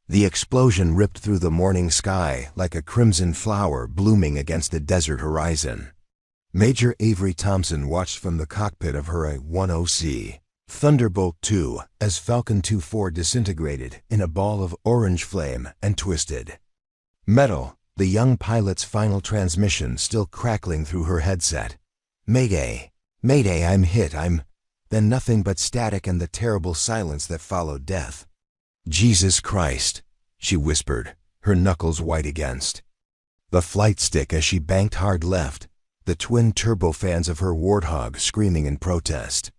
The explosion ripped through the morning sky like a crimson flower blooming against the desert horizon. Major Avery Thompson watched from the cockpit of her A-10C Thunderbolt II as Falcon 24 disintegrated in a ball of orange flame and twisted metal, the young pilot's final transmission still crackling through her headset. "Mayday! Mayday, I'm hit, I'm—" Then nothing but static and the terrible silence that followed death. "Jesus Christ," she whispered, her knuckles white against the flight stick as she banked hard left, the twin turbofans of her Warthog screaming in protest.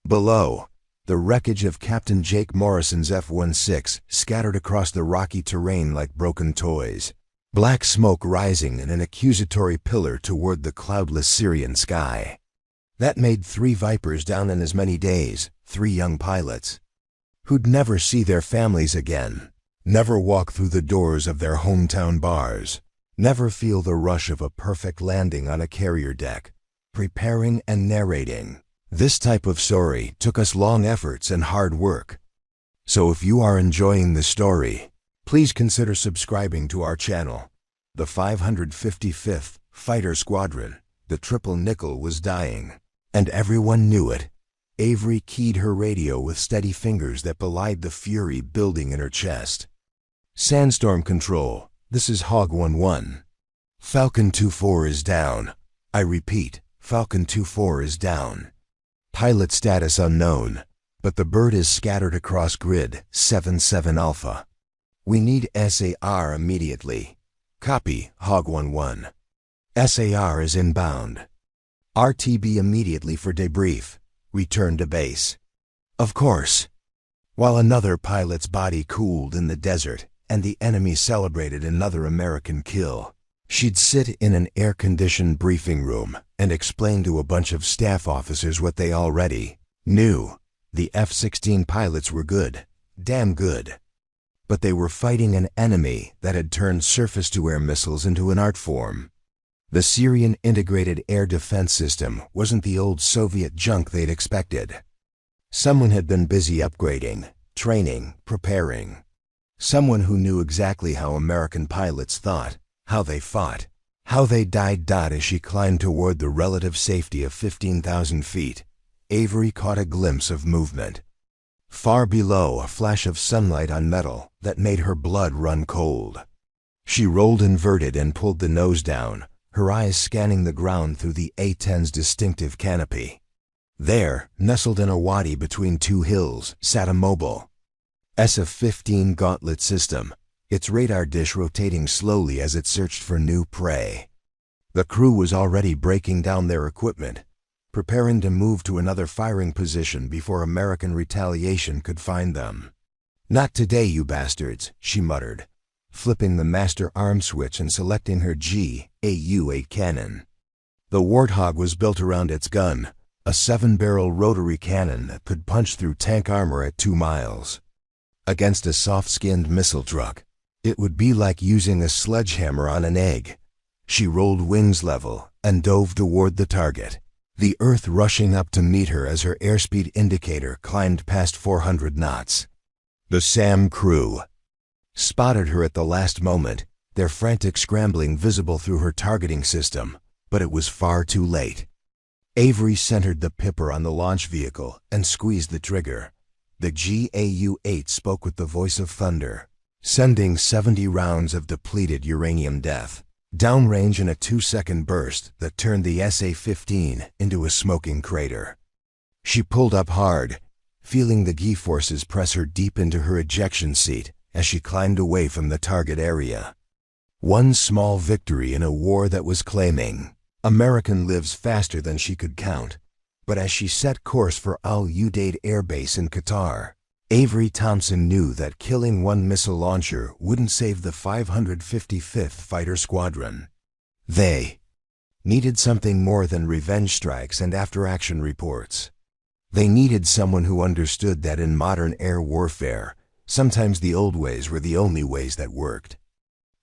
Below, the wreckage of Captain Jake Morrison's F-16 scattered across the rocky terrain like broken toys, black smoke rising in an accusatory pillar toward the cloudless Syrian sky. That made 3 Vipers down in as many days, 3 young pilots who'd never see their families again, never walk through the doors of their hometown bars, never feel the rush of a perfect landing on a carrier deck. Preparing and narrating this type of story took us long efforts and hard work. So if you are enjoying the story, please consider subscribing to our channel. The 555th Fighter Squadron, the triple nickel, was dying, and everyone knew it. Avery keyed her radio with steady fingers that belied the fury building in her chest. "Sandstorm Control, this is Hog 1-1. Falcon 24 is down. I repeat, Falcon 24 is down. Pilot status unknown, but the bird is scattered across grid 77 Alpha. We need SAR immediately. Copy, Hog 1-1. SAR is inbound. RTB immediately for debrief. Return to base." Of course. While another pilot's body cooled in the desert and the enemy celebrated another American kill, she'd sit in an air-conditioned briefing room and explain to a bunch of staff officers what they already knew. The F-16 pilots were good, damn good. But they were fighting an enemy that had turned surface-to-air missiles into an art form. The Syrian Integrated Air Defense System wasn't the old Soviet junk they'd expected. Someone had been busy upgrading, training, preparing. Someone who knew exactly how American pilots thought, how they fought, how they died. As she climbed toward the relative safety of 15,000 feet, Avery caught a glimpse of movement. Far below, a flash of sunlight on metal that made her blood run cold. She rolled inverted and pulled the nose down, her eyes scanning the ground through the A-10's distinctive canopy. There, nestled in a wadi between 2 hills, sat a mobile SF-15 Gauntlet system, its radar dish rotating slowly as it searched for new prey. The crew was already breaking down their equipment, preparing to move to another firing position before American retaliation could find them. "Not today, you bastards," she muttered, flipping the master arm switch and selecting her GAU-8 cannon. The Warthog was built around its gun, a 7-barrel rotary cannon that could punch through tank armor at 2 miles. Against a soft-skinned missile truck, it would be like using a sledgehammer on an egg. She rolled wings level and dove toward the target, the earth rushing up to meet her as her airspeed indicator climbed past 400 knots. The SAM crew spotted her at the last moment, their frantic scrambling visible through her targeting system, but it was far too late. Avery centered the pipper on the launch vehicle and squeezed the trigger. The GAU-8 spoke with the voice of thunder, sending 70 rounds of depleted uranium death downrange in a 2-second burst that turned the SA-15 into a smoking crater. She pulled up hard, feeling the G-forces press her deep into her ejection seat as she climbed away from the target area. One small victory in a war that was claiming American lives faster than she could count. But as she set course for Al Udeid Air Base in Qatar, Avery Thompson knew that killing one missile launcher wouldn't save the 555th Fighter Squadron. They needed something more than revenge strikes and after-action reports. They needed someone who understood that in modern air warfare, sometimes the old ways were the only ways that worked.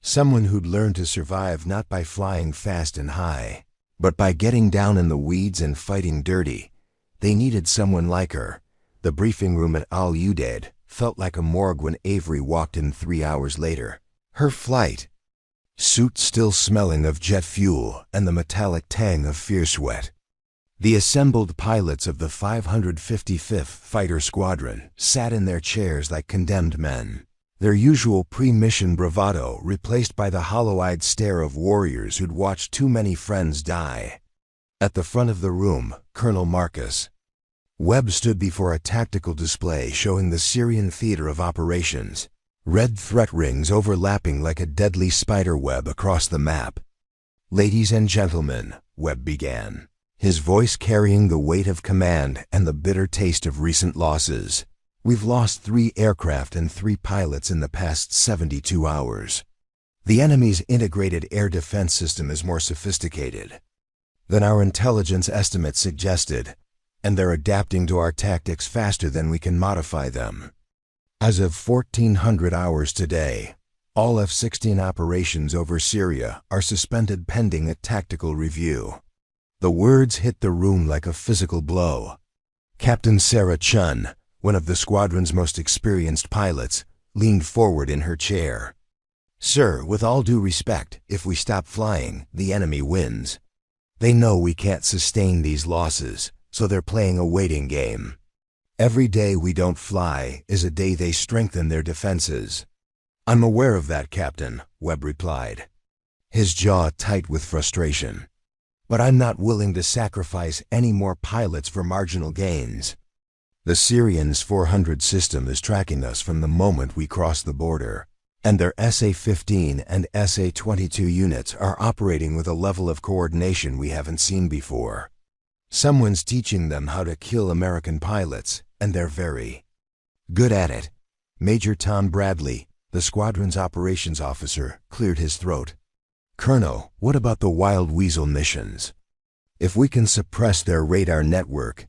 Someone who'd learned to survive not by flying fast and high, but by getting down in the weeds and fighting dirty. They needed someone like her. The briefing room at Al Udeid, felt like a morgue when Avery walked in 3 hours later. Her flight suit still smelling of jet fuel and the metallic tang of fierce sweat. The assembled pilots of the 555th Fighter Squadron sat in their chairs like condemned men, their usual pre-mission bravado replaced by the hollow-eyed stare of warriors who'd watched too many friends die. At the front of the room, Colonel Marcus Webb stood before a tactical display showing the Syrian theater of operations, red threat rings overlapping like a deadly spider web across the map. "Ladies and gentlemen," Webb began, his voice carrying the weight of command and the bitter taste of recent losses. "We've lost 3 aircraft and 3 pilots in the past 72 hours. The enemy's integrated air defense system is more sophisticated than our intelligence estimates suggested, and they're adapting to our tactics faster than we can modify them. As of 1400 hours today, all F-16 operations over Syria are suspended pending a tactical review." The words hit the room like a physical blow. Captain Sarah Chun, one of the squadron's most experienced pilots, leaned forward in her chair. "Sir, with all due respect, if we stop flying, the enemy wins. They know we can't sustain these losses, so they're playing a waiting game. Every day we don't fly is a day they strengthen their defenses." "I'm aware of that, Captain," Webb replied, his jaw tight with frustration. "But I'm not willing to sacrifice any more pilots for marginal gains. The Syrians' 400 system is tracking us from the moment we cross the border, and their SA-15 and SA-22 units are operating with a level of coordination we haven't seen before. Someone's teaching them how to kill American pilots, and they're very good at it." Major Tom Bradley, the squadron's operations officer, cleared his throat. "Colonel, what about the Wild Weasel missions? If we can suppress their radar network,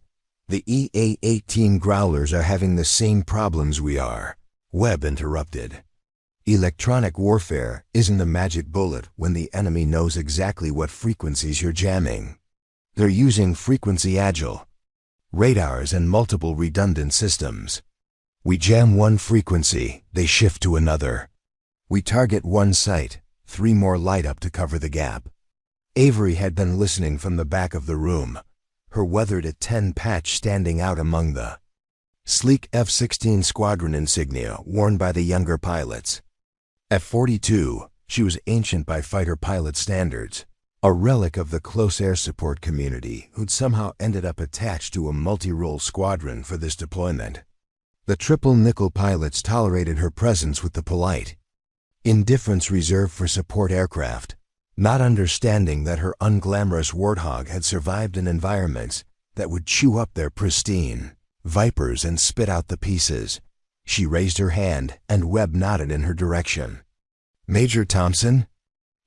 the A-10 Growlers are having the same problems we are." Webb interrupted. "Electronic warfare isn't a magic bullet when the enemy knows exactly what frequencies you're jamming. They're using frequency-agile radars and multiple redundant systems. We jam one frequency, they shift to another. We target one site, 3 more light up to cover the gap." Avery had been listening from the back of the room, her weathered A-10 patch standing out among the sleek F-16 squadron insignia worn by the younger pilots. At 42, she was ancient by fighter pilot standards, a relic of the close air support community who'd somehow ended up attached to a multi-role squadron for this deployment. The triple nickel pilots tolerated her presence with the polite indifference reserved for support aircraft, not understanding that her unglamorous Warthog had survived in environments that would chew up their pristine Vipers and spit out the pieces. She raised her hand, and Webb nodded in her direction. "Major Thompson?"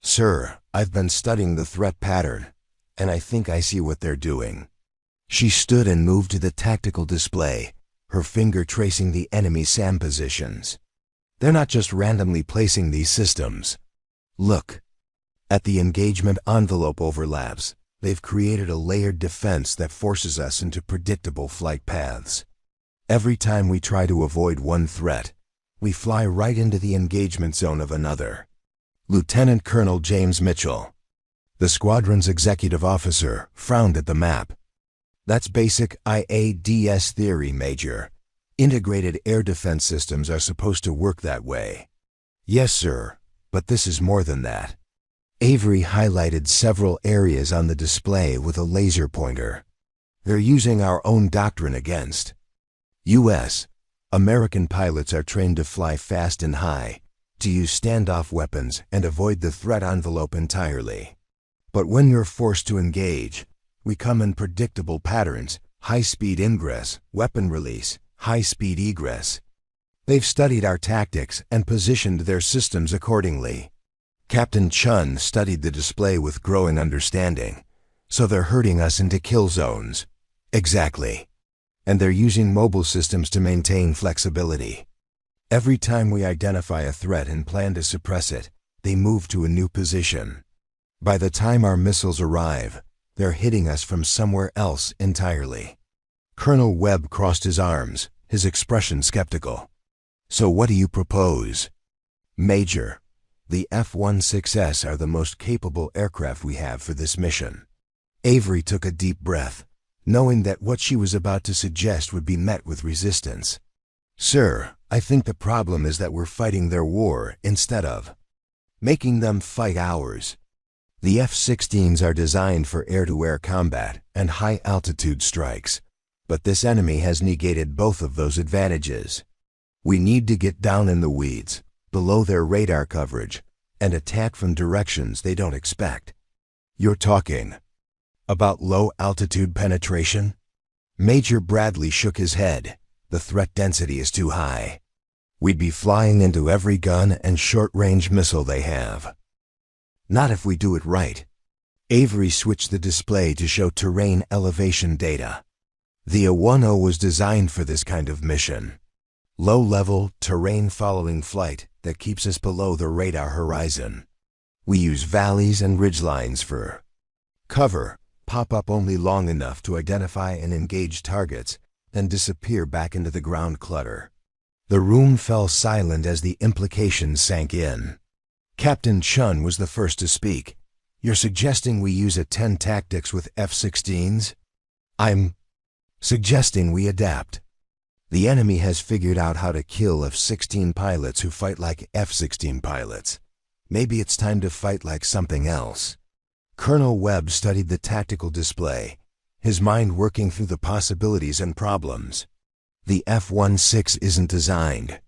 "Sir, I've been studying the threat pattern, and I think I see what they're doing." She stood and moved to the tactical display, her finger tracing the enemy SAM positions. "They're not just randomly placing these systems. Look at the engagement envelope overlaps. They've created a layered defense that forces us into predictable flight paths. Every time we try to avoid one threat, we fly right into the engagement zone of another." Lieutenant Colonel James Mitchell, the squadron's executive officer, frowned at the map. "That's basic IADS theory, Major. Integrated air defense systems are supposed to work that way." "Yes, sir, but this is more than that." Avery highlighted several areas on the display with a laser pointer. "They're using our own doctrine against U.S. American pilots are trained to fly fast and high, to use standoff weapons and avoid the threat envelope entirely. But when you're forced to engage, we come in predictable patterns: high-speed ingress, weapon release, high-speed egress. They've studied our tactics and positioned their systems accordingly." Captain Chun studied the display with growing understanding. "So they're herding us into kill zones." "Exactly. And they're using mobile systems to maintain flexibility. Every time we identify a threat and plan to suppress it, they move to a new position. By the time our missiles arrive, they're hitting us from somewhere else entirely." Colonel Webb crossed his arms, his expression skeptical. So what do you propose? Major, the F-16s are the most capable aircraft we have for this mission. Avery took a deep breath, knowing that what she was about to suggest would be met with resistance. Sir, I think the problem is that we're fighting their war instead of making them fight ours. The F-16s are designed for air-to-air combat and high-altitude strikes, but this enemy has negated both of those advantages. We need to get down in the weeds, below their radar coverage, and attack from directions they don't expect. You're talking about low-altitude penetration? Major Bradley shook his head. The threat density is too high. We'd be flying into every gun and short-range missile they have. Not if we do it right. Avery switched the display to show terrain elevation data. The A-10 was designed for this kind of mission. Low-level, terrain-following flight that keeps us below the radar horizon. We use valleys and ridgelines for cover, pop up only long enough to identify and engage targets, then disappear back into the ground clutter. The room fell silent as the implications sank in. Captain Chun was the first to speak. You're suggesting we use A-10 tactics with F-16s? I'm suggesting we adapt. The enemy has figured out how to kill F-16 pilots who fight like F-16 pilots. Maybe it's time to fight like something else. Colonel Webb studied the tactical display, his mind working through the possibilities and problems. The F-16 isn't designed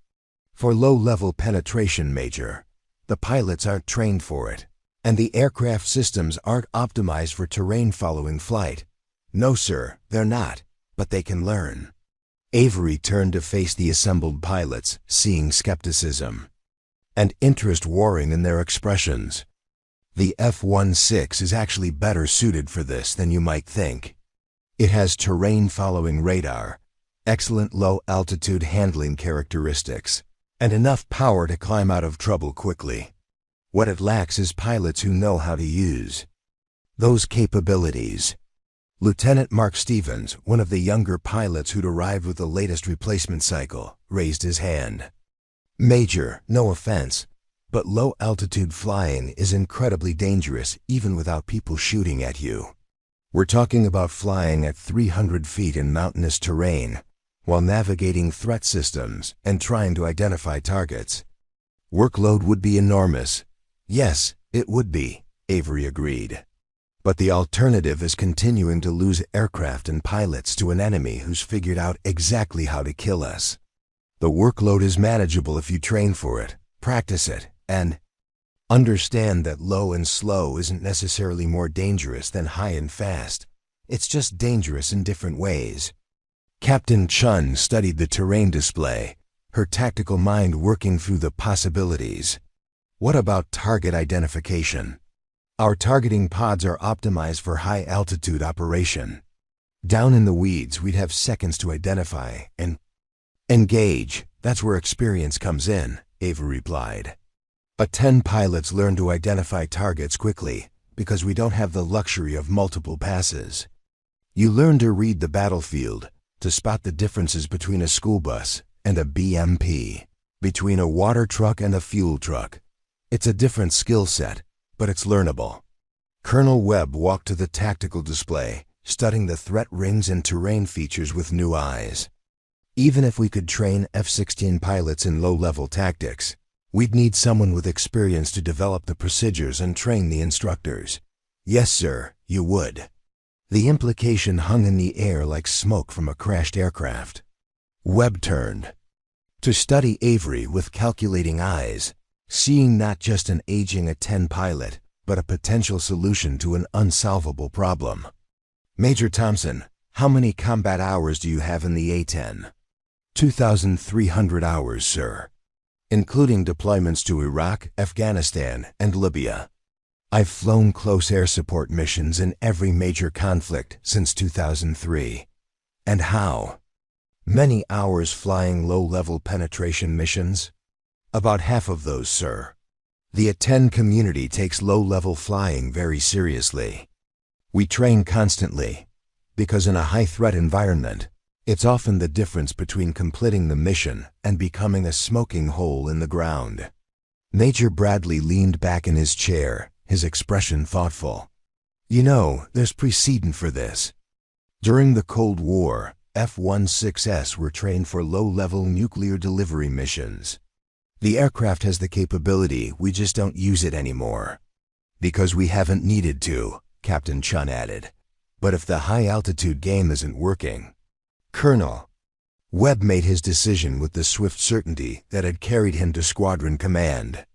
for low-level penetration, Major. The pilots aren't trained for it, and the aircraft systems aren't optimized for terrain-following flight. No, sir, they're not, but they can learn. Avery turned to face the assembled pilots, seeing skepticism and interest warring in their expressions. The F-16 is actually better suited for this than you might think. It has terrain-following radar, excellent low-altitude handling characteristics, and enough power to climb out of trouble quickly. What it lacks is pilots who know how to use those capabilities. Lieutenant Mark Stevens, one of the younger pilots who'd arrived with the latest replacement cycle, raised his hand. Major, no offense, but low-altitude flying is incredibly dangerous even without people shooting at you. We're talking about flying at 300 feet in mountainous terrain while navigating threat systems and trying to identify targets. Workload would be enormous. Yes, it would be, Avery agreed. But the alternative is continuing to lose aircraft and pilots to an enemy who's figured out exactly how to kill us. The workload is manageable if you train for it, practice it, and understand that low and slow isn't necessarily more dangerous than high and fast. It's just dangerous in different ways. Captain Chun studied the terrain display, her tactical mind working through the possibilities. What about target identification? Our targeting pods are optimized for high-altitude operation. Down in the weeds, we'd have seconds to identify and engage. That's where experience comes in, Avery replied. A-10 pilots learn to identify targets quickly because we don't have the luxury of multiple passes. You learn to read the battlefield, to spot the differences between a school bus and a BMP, between a water truck and a fuel truck. It's a different skill set, but it's learnable. Colonel Webb walked to the tactical display, studying the threat rings and terrain features with new eyes. Even if we could train F-16 pilots in low-level tactics, we'd need someone with experience to develop the procedures and train the instructors. Yes, sir, you would. The implication hung in the air like smoke from a crashed aircraft. Webb turned to study Avery with calculating eyes, seeing not just an aging A-10 pilot, but a potential solution to an unsolvable problem. Major Thompson, how many combat hours do you have in the A-10? 2,300 hours, sir, including deployments to Iraq, Afghanistan, and Libya. I've flown close air support missions in every major conflict since 2003. And how many hours flying low-level penetration missions? About half of those, sir. The A-10 community takes low-level flying very seriously. We train constantly, because in a high-threat environment, It's often the difference between completing the mission and becoming a smoking hole in the ground. Major Bradley leaned back in his chair, his expression thoughtful. You know, there's precedent for this. During the Cold War, F-16s were trained for low-level nuclear delivery missions. The aircraft has the capability, we just don't use it anymore. Because we haven't needed to, Captain Chun added. But if the high-altitude game isn't working... Colonel. Webb made his decision with the swift certainty that had carried him to Squadron Command.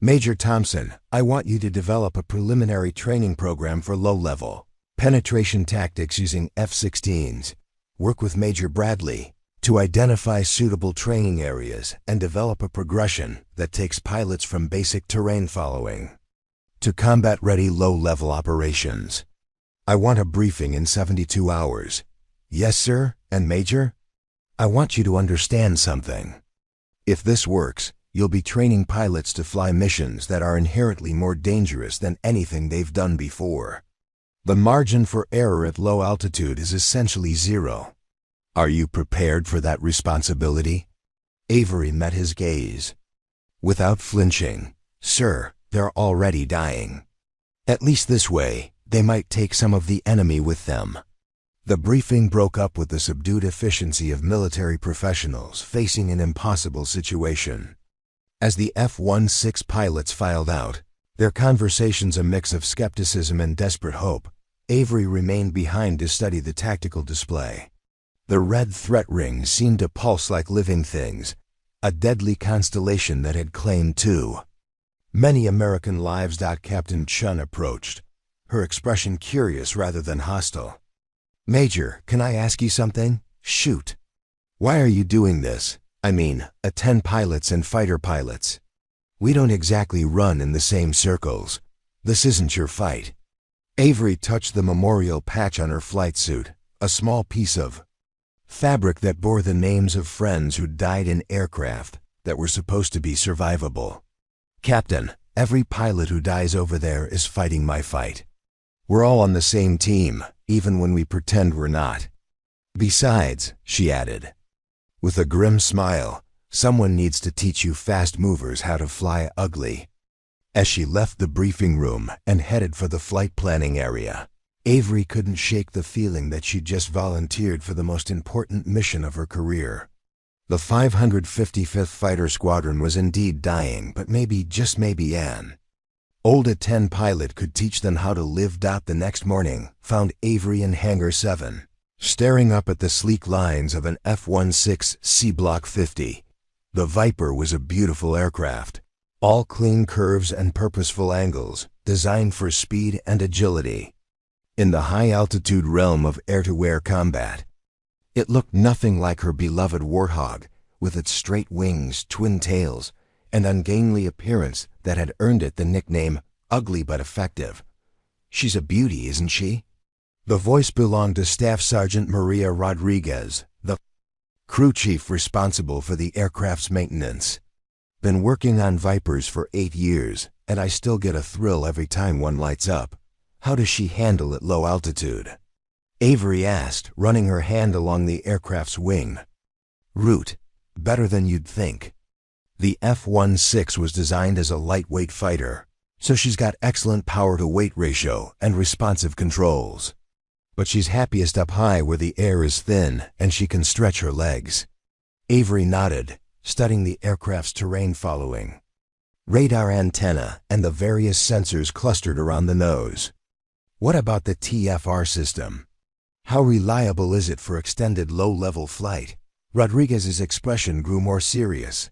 Major Thompson, I want you to develop a preliminary training program for low-level penetration tactics using F-16s. Work with Major Bradley to identify suitable training areas and develop a progression that takes pilots from basic terrain following to combat-ready low-level operations. I want a briefing in 72 hours. Yes, sir, and Major? I want you to understand something. If this works, you'll be training pilots to fly missions that are inherently more dangerous than anything they've done before. The margin for error at low altitude is essentially zero. Are you prepared for that responsibility? Avery met his gaze. Without flinching, sir, they're already dying. At least this way, they might take some of the enemy with them. The briefing broke up with the subdued efficiency of military professionals facing an impossible situation. As the F-16 pilots filed out, their conversations a mix of skepticism and desperate hope, Avery remained behind to study the tactical display. The red threat rings seemed to pulse like living things, a deadly constellation that had claimed too many American lives. Captain Chun approached, her expression curious rather than hostile. Major, can I ask you something? Shoot. Why are you doing this? I mean, A-10 pilots and fighter pilots. We don't exactly run in the same circles. This isn't your fight. Avery touched the memorial patch on her flight suit, a small piece of fabric that bore the names of friends who died in aircraft that were supposed to be survivable. Captain, every pilot who dies over there is fighting my fight. We're all on the same team, even when we pretend we're not. Besides, she added, with a grim smile, someone needs to teach you fast movers how to fly ugly. As she left the briefing room and headed for the flight planning area, Avery couldn't shake the feeling that she'd just volunteered for the most important mission of her career. The 555th Fighter Squadron was indeed dying, but maybe, just maybe, an old A-10 pilot could teach them how to live. The next morning found Avery in Hangar 7, staring up at the sleek lines of an F-16C Block 50. The Viper was a beautiful aircraft, all clean curves and purposeful angles, designed for speed and agility. In the high-altitude realm of air-to-air combat, it looked nothing like her beloved Warthog, with its straight wings, twin tails, and ungainly appearance that had earned it the nickname ugly but effective. She's a beauty, isn't she? The voice belonged to Staff Sergeant Maria Rodriguez, the crew chief responsible for the aircraft's maintenance. Been working on Vipers for 8 years, and I still get a thrill every time one lights up. How does she handle at low altitude? Avery asked, running her hand along the aircraft's wing. Root. Better than you'd think. The F-16 was designed as a lightweight fighter, so she's got excellent power-to-weight ratio and responsive controls. But she's happiest up high where the air is thin and she can stretch her legs. Avery nodded, studying the aircraft's terrain following. Radar antenna and the various sensors clustered around the nose. What about the TFR system? How reliable is it for extended low-level flight? Rodriguez's expression grew more serious.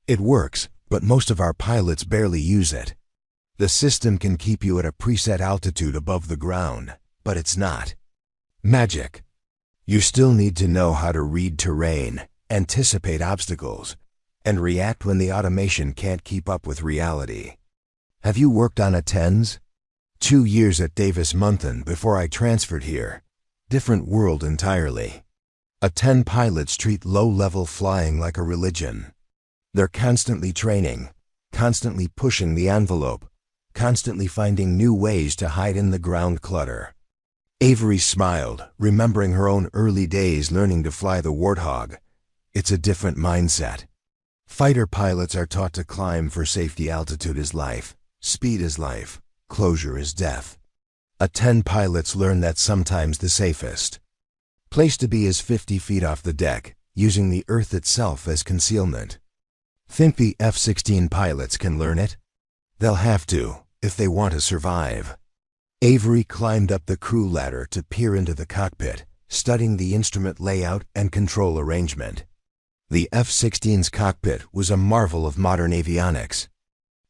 It works, but most of our pilots barely use it. The system can keep you at a preset altitude above the ground, but it's not magic. You still need to know how to read terrain, anticipate obstacles, and react when the automation can't keep up with reality. Have you worked on A-10s? 2 years at Davis-Monthan before I transferred here. Different world entirely. A-10 pilots treat low-level flying like a religion. They're constantly training, constantly pushing the envelope, constantly finding new ways to hide in the ground clutter. Avery smiled, remembering her own early days learning to fly the Warthog. It's a different mindset. Fighter pilots are taught to climb for safety. Altitude is life, speed is life, closure is death. A-10 pilots learn that sometimes the safest place to be is 50 feet off the deck, using the earth itself as concealment. Think the F-16 pilots can learn it? They'll have to, if they want to survive. Avery climbed up the crew ladder to peer into the cockpit, studying the instrument layout and control arrangement. The F-16's cockpit was a marvel of modern avionics.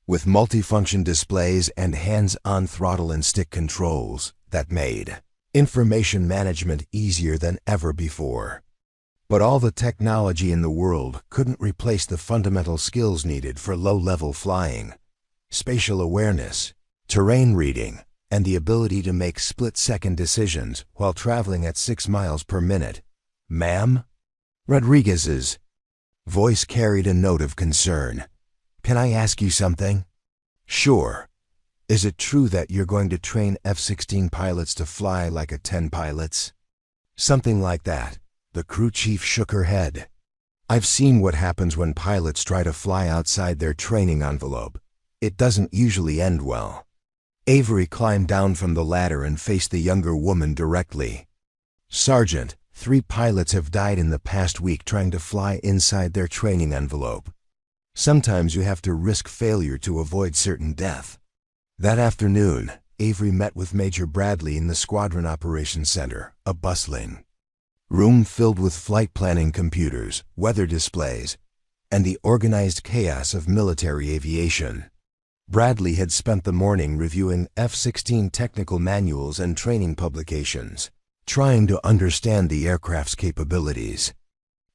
With multifunction displays and hands-on throttle and stick controls that made information management easier than ever before. But all the technology in the world couldn't replace the fundamental skills needed for low-level flying: spatial awareness, terrain reading, and the ability to make split-second decisions while traveling at 6 miles per minute. "Ma'am?" Rodriguez's voice carried a note of concern. "Can I ask you something?" "Sure. Is it true that you're going to train F-16 pilots to fly like A-10 pilots?" "Something like that." The crew chief shook her head. "I've seen what happens when pilots try to fly outside their training envelope. It doesn't usually end well." Avery climbed down from the ladder and faced the younger woman directly. "Sergeant, 3 pilots have died in the past week trying to fly inside their training envelope. Sometimes you have to risk failure to avoid certain death." That afternoon, Avery met with Major Bradley in the Squadron Operations Center, a bustling room filled with flight planning computers, weather displays, and the organized chaos of military aviation. Bradley had spent the morning reviewing F-16 technical manuals and training publications, trying to understand the aircraft's capabilities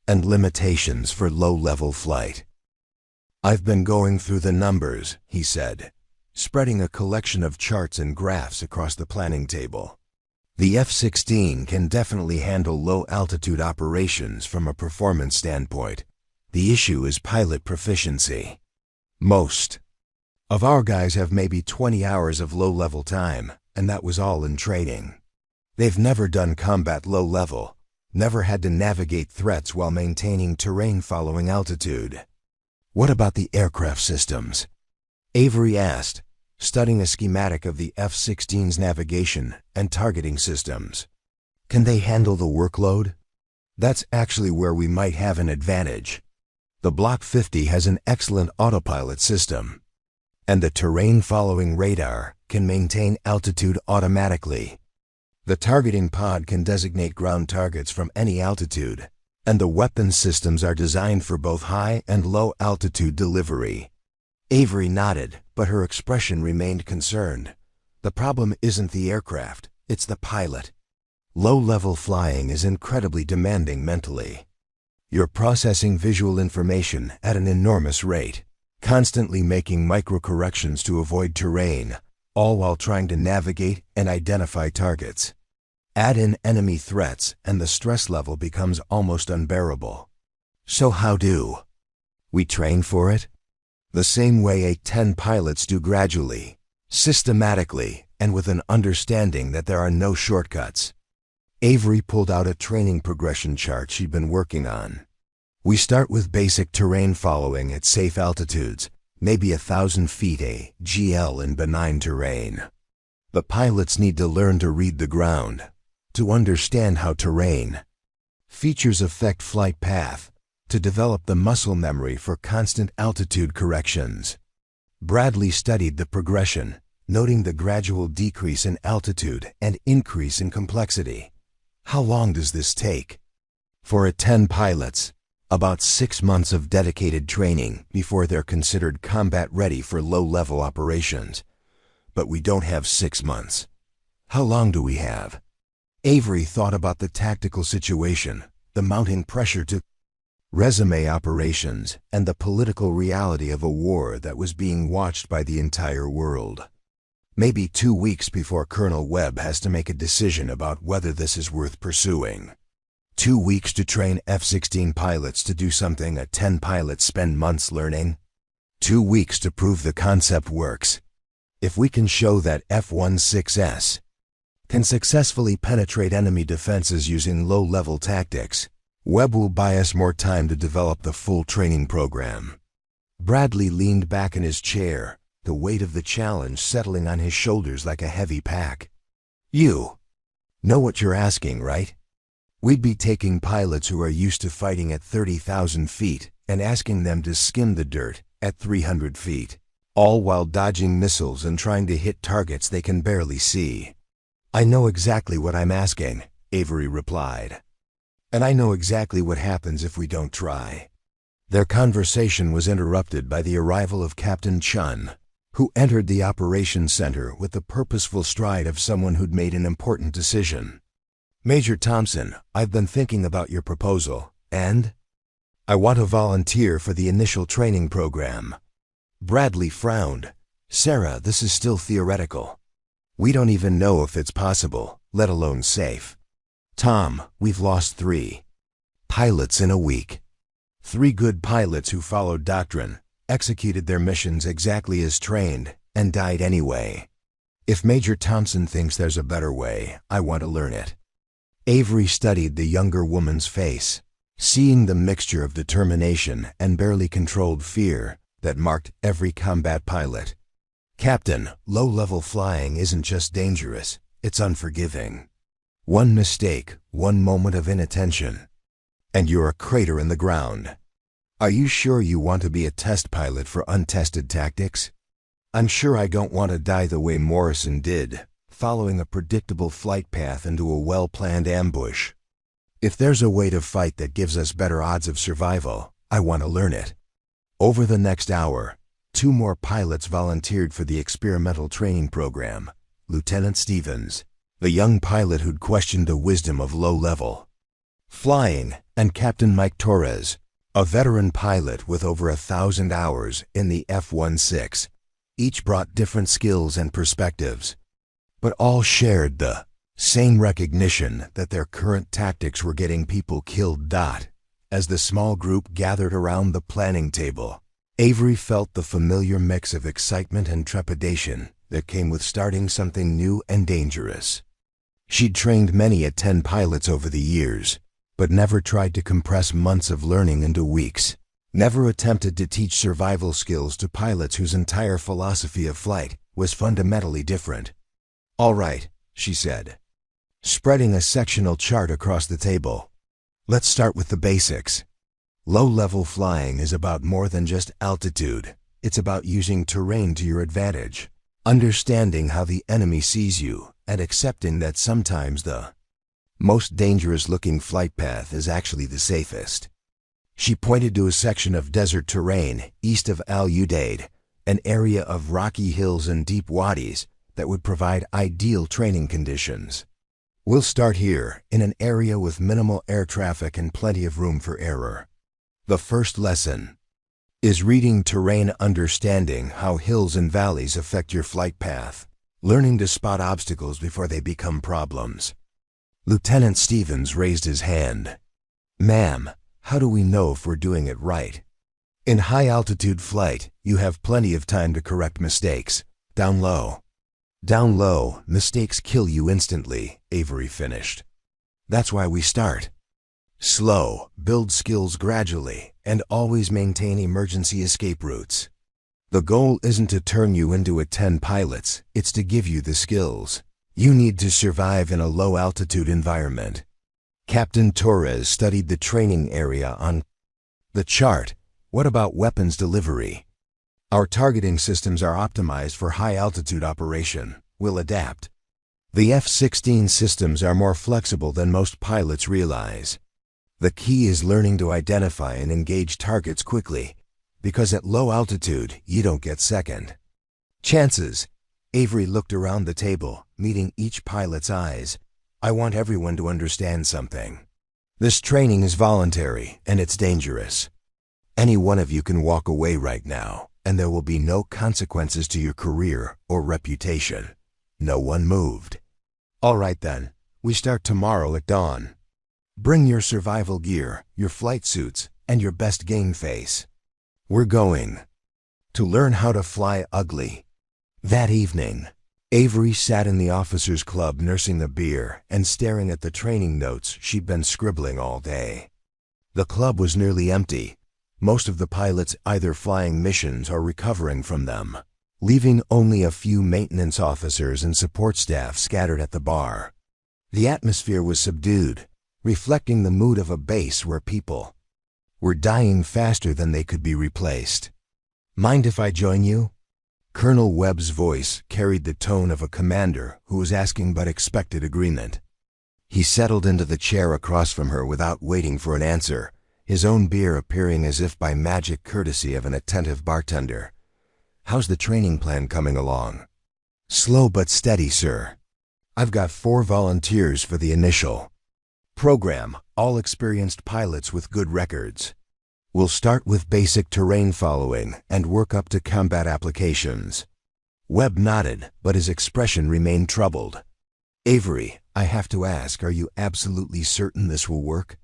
and limitations for low-level flight. "I've been going through the numbers," he said, spreading a collection of charts and graphs across the planning table. "The F-16 can definitely handle low-altitude operations from a performance standpoint. The issue is pilot proficiency. Most of our guys have maybe 20 hours of low-level time, and that was all in training. They've never done combat low-level, never had to navigate threats while maintaining terrain following altitude." "What about the aircraft systems?" Avery asked, studying a schematic of the F-16's navigation and targeting systems. "Can they handle the workload?" "That's actually where we might have an advantage. The Block 50 has an excellent autopilot system, and the terrain-following radar can maintain altitude automatically. The targeting pod can designate ground targets from any altitude, and the weapon systems are designed for both high and low-altitude delivery." Avery nodded, but her expression remained concerned. "The problem isn't the aircraft, it's the pilot. Low-level flying is incredibly demanding mentally. You're processing visual information at an enormous rate, constantly making micro-corrections to avoid terrain, all while trying to navigate and identify targets. Add in enemy threats and the stress level becomes almost unbearable." "So how do we train for it?" "The same way A-10 pilots do, gradually, systematically, and with an understanding that there are no shortcuts." Avery pulled out a training progression chart she'd been working on. "We start with basic terrain following at safe altitudes, maybe 1,000 feet AGL in benign terrain. The pilots need to learn to read the ground, to understand how terrain features affect flight path, to develop the muscle memory for constant altitude corrections." Bradley studied the progression, noting the gradual decrease in altitude and increase in complexity. "How long does this take?" "For A-10 pilots, about 6 months of dedicated training before they're considered combat ready for low-level operations. But we don't have 6 months. How long do we have?" Avery thought about the tactical situation, the mounting pressure to resume operations, and the political reality of a war that was being watched by the entire world. "Maybe 2 weeks before Colonel Webb has to make a decision about whether this is worth pursuing. 2 weeks to train F-16 pilots to do something A-10 pilots spend months learning. 2 weeks to prove the concept works. If we can show that F-16s can successfully penetrate enemy defenses using low-level tactics. Webb will buy us more time to develop the full training program. Bradley leaned back in his chair, the weight of the challenge settling on his shoulders like a heavy pack. You know what you're asking, right? We'd be taking pilots who are used to fighting at 30,000 feet and asking them to skim the dirt at 300 feet, all while dodging missiles and trying to hit targets they can barely see. I know exactly what I'm asking, Avery replied. And I know exactly what happens if we don't try. Their conversation was interrupted by the arrival of Captain Chun, who entered the operations center with the purposeful stride of someone who'd made an important decision. Major Thompson, I've been thinking about your proposal, and I want to volunteer for the initial training program. Bradley frowned. Sarah, this is still theoretical. We don't even know if it's possible, let alone safe. Tom, we've lost 3 pilots in a week. 3 good pilots who followed doctrine, executed their missions exactly as trained, and died anyway. If Major Thompson thinks there's a better way, I want to learn it. Avery studied the younger woman's face, seeing the mixture of determination and barely controlled fear that marked every combat pilot. Captain, low-level flying isn't just dangerous, it's unforgiving. One mistake, one moment of inattention, and you're a crater in the ground. Are you sure you want to be a test pilot for untested tactics? I'm sure I don't want to die the way Morrison did, following a predictable flight path into a well-planned ambush. If there's a way to fight that gives us better odds of survival, I want to learn it. Over the next hour, 2 more pilots volunteered for the experimental training program. Lieutenant Stevens, the young pilot who'd questioned the wisdom of low-level flying, and Captain Mike Torres, a veteran pilot with over 1,000 hours in the F-16. Each brought different skills and perspectives, but all shared the same recognition that their current tactics were getting people killed. As the small group gathered around the planning table, Avery felt the familiar mix of excitement and trepidation that came with starting something new and dangerous. She'd trained many A-10 pilots over the years, but never tried to compress months of learning into weeks. Never attempted to teach survival skills to pilots whose entire philosophy of flight was fundamentally different. All right, she said, spreading a sectional chart across the table. Let's start with the basics. Low-level flying is about more than just altitude. It's about using terrain to your advantage, understanding how the enemy sees you, and accepting that sometimes the most dangerous-looking flight path is actually the safest. She pointed to a section of desert terrain east of Al Udeid, an area of rocky hills and deep wadis that would provide ideal training conditions. We'll start here, in an area with minimal air traffic and plenty of room for error. The first lesson is reading terrain, understanding how hills and valleys affect your flight path, learning to spot obstacles before they become problems. Lieutenant Stevens raised his hand. Ma'am, how do we know if we're doing it right? In high-altitude flight, you have plenty of time to correct mistakes. Down low, mistakes kill you instantly, Avery finished. That's why we start slow, build skills gradually, and always maintain emergency escape routes. The goal isn't to turn you into A-10 pilots, it's to give you the skills you need to survive in a low-altitude environment. Captain Torres studied the training area on the chart. What about weapons delivery? Our targeting systems are optimized for high-altitude operation. We'll adapt. The F-16 systems are more flexible than most pilots realize. The key is learning to identify and engage targets quickly, because at low altitude, you don't get second chances. Avery looked around the table, meeting each pilot's eyes. I want everyone to understand something. This training is voluntary, and it's dangerous. Any one of you can walk away right now, and there will be no consequences to your career or reputation. No one moved. All right then, we start tomorrow at dawn. Bring your survival gear, your flight suits, and your best game face. We're going to learn how to fly ugly. That evening, Avery sat in the officers' club nursing a beer and staring at the training notes she'd been scribbling all day. The club was nearly empty, most of the pilots either flying missions or recovering from them, leaving only a few maintenance officers and support staff scattered at the bar. The atmosphere was subdued, reflecting the mood of a base where people were dying faster than they could be replaced. "Mind if I join you?" Colonel Webb's voice carried the tone of a commander who was asking but expected agreement. He settled into the chair across from her without waiting for an answer, his own beer appearing as if by magic courtesy of an attentive bartender. "How's the training plan coming along?" "Slow but steady, sir. I've got 4 volunteers for the initial program, all experienced pilots with good records. We'll start with basic terrain following and work up to combat applications." Webb nodded, but his expression remained troubled. "Avery, I have to ask, are you absolutely certain this will work?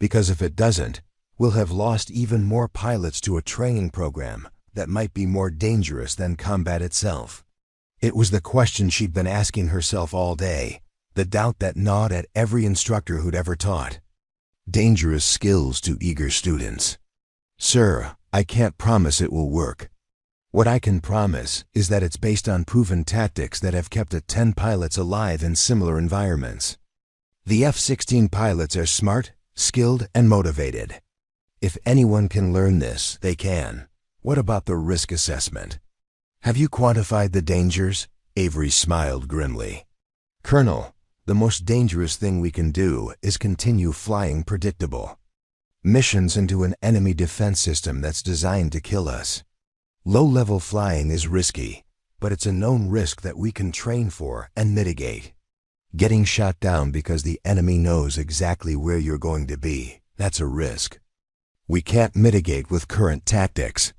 Because if it doesn't, we'll have lost even more pilots to a training program that might be more dangerous than combat itself." It was the question she'd been asking herself all day, the doubt that gnawed at every instructor who'd ever taught dangerous skills to eager students. "Sir, I can't promise it will work. What I can promise is that it's based on proven tactics that have kept A-10 pilots alive in similar environments. The F-16 pilots are smart, skilled, and motivated. If anyone can learn this, they can. What about the risk assessment? Have you quantified the dangers?" Avery smiled grimly. "Colonel, the most dangerous thing we can do is continue flying predictable missions into an enemy defense system that's designed to kill us. Low-level flying is risky, but it's a known risk that we can train for and mitigate. Getting shot down because the enemy knows exactly where you're going to be, that's a risk we can't mitigate with current tactics."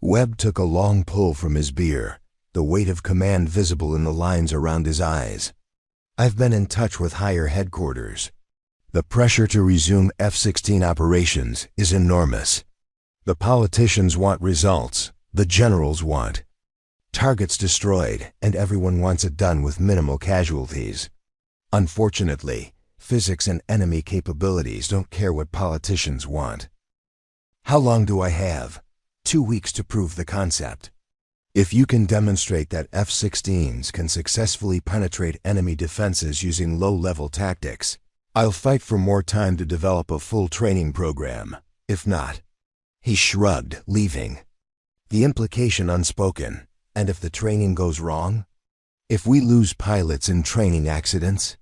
Webb took a long pull from his beer, the weight of command visible in the lines around his eyes. "I've been in touch with higher headquarters. The pressure to resume F-16 operations is enormous. The politicians want results, the generals want targets destroyed, and everyone wants it done with minimal casualties. Unfortunately, physics and enemy capabilities don't care what politicians want." "How long do I have?" 2 weeks to prove the concept. If you can demonstrate that F-16s can successfully penetrate enemy defenses using low-level tactics, I'll fight for more time to develop a full training program. If not..." He shrugged, leaving the implication unspoken. "And if the training goes wrong? If we lose pilots in training accidents?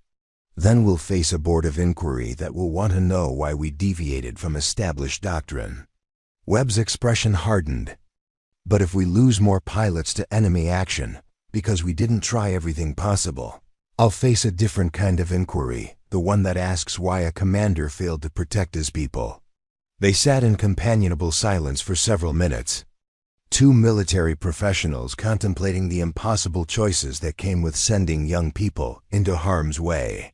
Then we'll face a board of inquiry that will want to know why we deviated from established doctrine." Webb's expression hardened. "But if we lose more pilots to enemy action because we didn't try everything possible, I'll face a different kind of inquiry, the one that asks why a commander failed to protect his people." They sat in companionable silence for several minutes, 2 military professionals contemplating the impossible choices that came with sending young people into harm's way.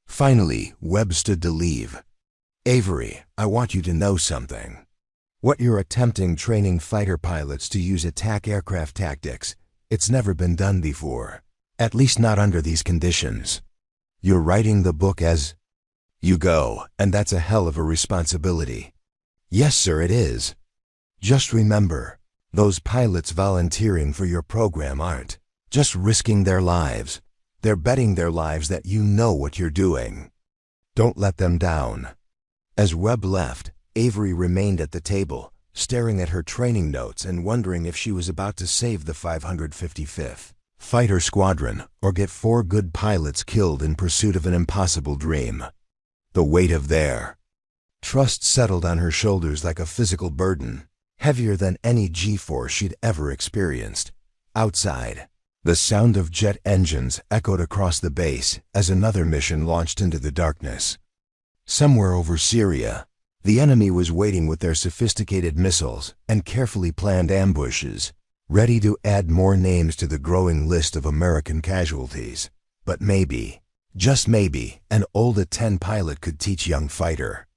Finally, Webb stood to leave. "Avery, I want you to know something. What you're attempting training fighter pilots to use attack aircraft tactics, it's never been done before. At least not under these conditions. You're writing the book as you go, and that's a hell of a responsibility." "Yes, sir, it is. Just remember, those pilots volunteering for your program aren't just risking their lives. They're betting their lives that you know what you're doing. Don't let them down." As Webb left, Avery remained at the table, staring at her training notes and wondering if she was about to save the 555th Fighter Squadron or get 4 good pilots killed in pursuit of an impossible dream. The weight of their trust settled on her shoulders like a physical burden, heavier than any G-force she'd ever experienced. Outside, the sound of jet engines echoed across the base as another mission launched into the darkness. Somewhere over Syria, the enemy was waiting with their sophisticated missiles and carefully planned ambushes, ready to add more names to the growing list of American casualties. But maybe, just maybe, an old A-10 pilot could teach young fighter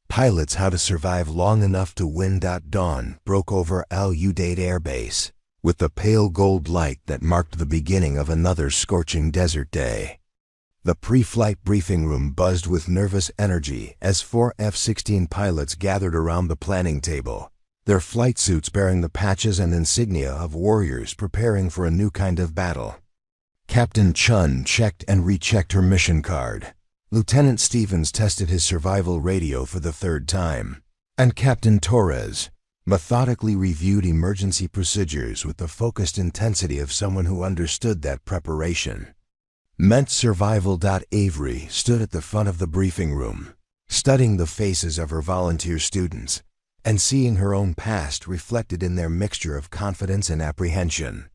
pilots how to survive long enough to win. Dawn broke over Al Udeid Air Base, with the pale gold light that marked the beginning of another scorching desert day. The pre-flight briefing room buzzed with nervous energy as 4 F-16 pilots gathered around the planning table, their flight suits bearing the patches and insignia of warriors preparing for a new kind of battle. Captain Chun checked and rechecked her mission card. Lieutenant Stevens tested his survival radio for the 3rd time, and Captain Torres methodically reviewed emergency procedures with the focused intensity of someone who understood that preparation meant survival. Avery stood at the front of the briefing room, studying the faces of her volunteer students and seeing her own past reflected in their mixture of confidence and apprehension.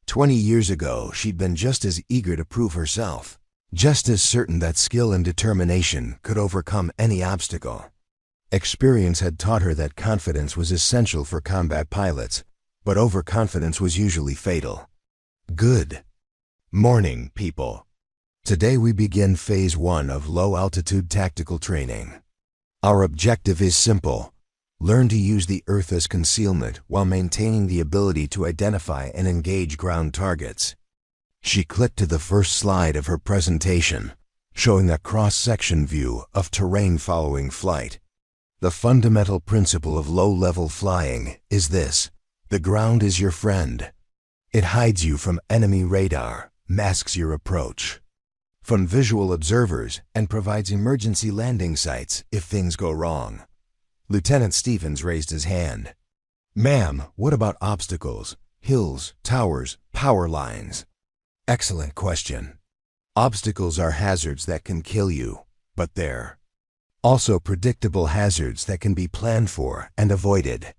20 years ago, she'd been just as eager to prove herself, just as certain that skill and determination could overcome any obstacle. Experience had taught her that confidence was essential for combat pilots, but overconfidence was usually fatal. Good morning, people. Today we begin Phase 1 of low-altitude tactical training. Our objective is simple: learn to use the Earth as concealment while maintaining the ability to identify and engage ground targets. She clicked to the first slide of her presentation, showing a cross-section view of terrain following flight. The fundamental principle of low-level flying is this: the ground is your friend. It hides you from enemy radar, masks your approach from visual observers, and provides emergency landing sites if things go wrong. Lieutenant Stevens raised his hand. "Ma'am, what about obstacles, hills, towers, power lines?" Excellent question. Obstacles are hazards that can kill you, but they're also predictable hazards that can be planned for and avoided.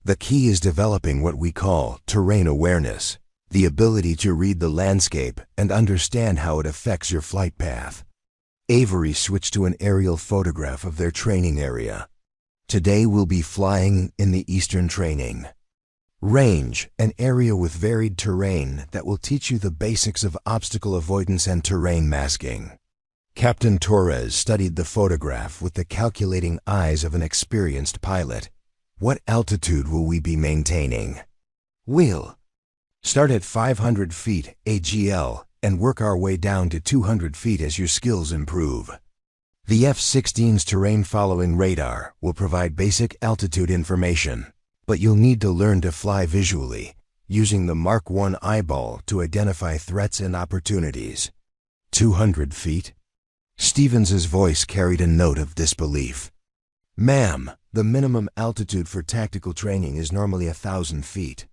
The key is developing what we call terrain awareness, the ability to read the landscape and understand how it affects your flight path. Avery switched to an aerial photograph of their training area. Today we'll be flying in the Eastern Training Range, an area with varied terrain that will teach you the basics of obstacle avoidance and terrain masking. Captain Torres studied the photograph with the calculating eyes of an experienced pilot. What altitude will we be maintaining? We'll start at 500 feet AGL and work our way down to 200 feet as your skills improve. The F-16's terrain-following radar will provide basic altitude information, but you'll need to learn to fly visually, using the Mark I eyeball to identify threats and opportunities. 200 feet? Stevens's voice carried a note of disbelief. "Ma'am, the minimum altitude for tactical training is normally 1,000 feet.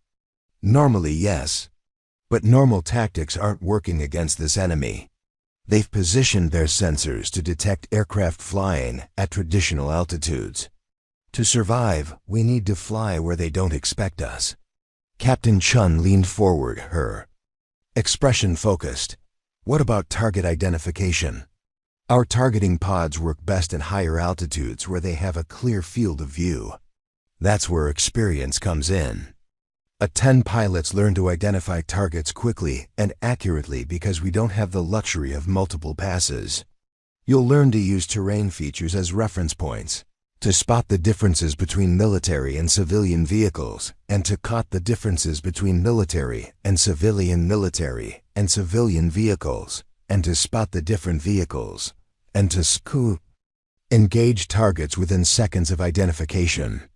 Normally, yes. But normal tactics aren't working against this enemy. They've positioned their sensors to detect aircraft flying at traditional altitudes. To survive, we need to fly where they don't expect us." Captain Chun leaned forward, her expression focused. "What about target identification? Our targeting pods work best at higher altitudes where they have a clear field of view. That's where experience comes in. A-10 pilots learn to identify targets quickly and accurately because we don't have the luxury of multiple passes. You'll learn to use terrain features as reference points, to spot the differences between military and civilian vehicles, and to cut the differences between military and civilian vehicles, and to spot the different vehicles, and to engage targets within seconds of identification."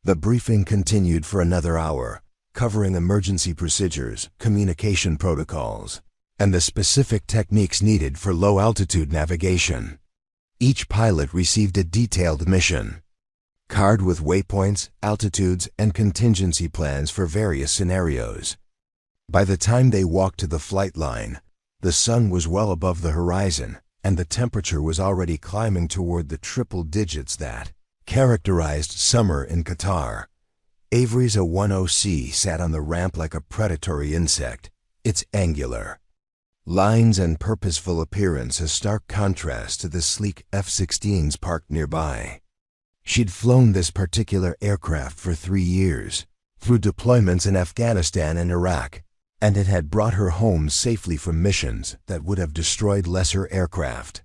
The briefing continued for another hour, covering emergency procedures, communication protocols, and the specific techniques needed for low-altitude navigation. Each pilot received a detailed mission card with waypoints, altitudes, and contingency plans for various scenarios. By the time they walked to the flight line, the sun was well above the horizon, and the temperature was already climbing toward the triple digits that characterized summer in Qatar. Avery's A-10C sat on the ramp like a predatory insect, its angular lines and purposeful appearance a stark contrast to the sleek F-16s parked nearby. She'd flown this particular aircraft for 3 years, through deployments in Afghanistan and Iraq, and it had brought her home safely from missions that would have destroyed lesser aircraft.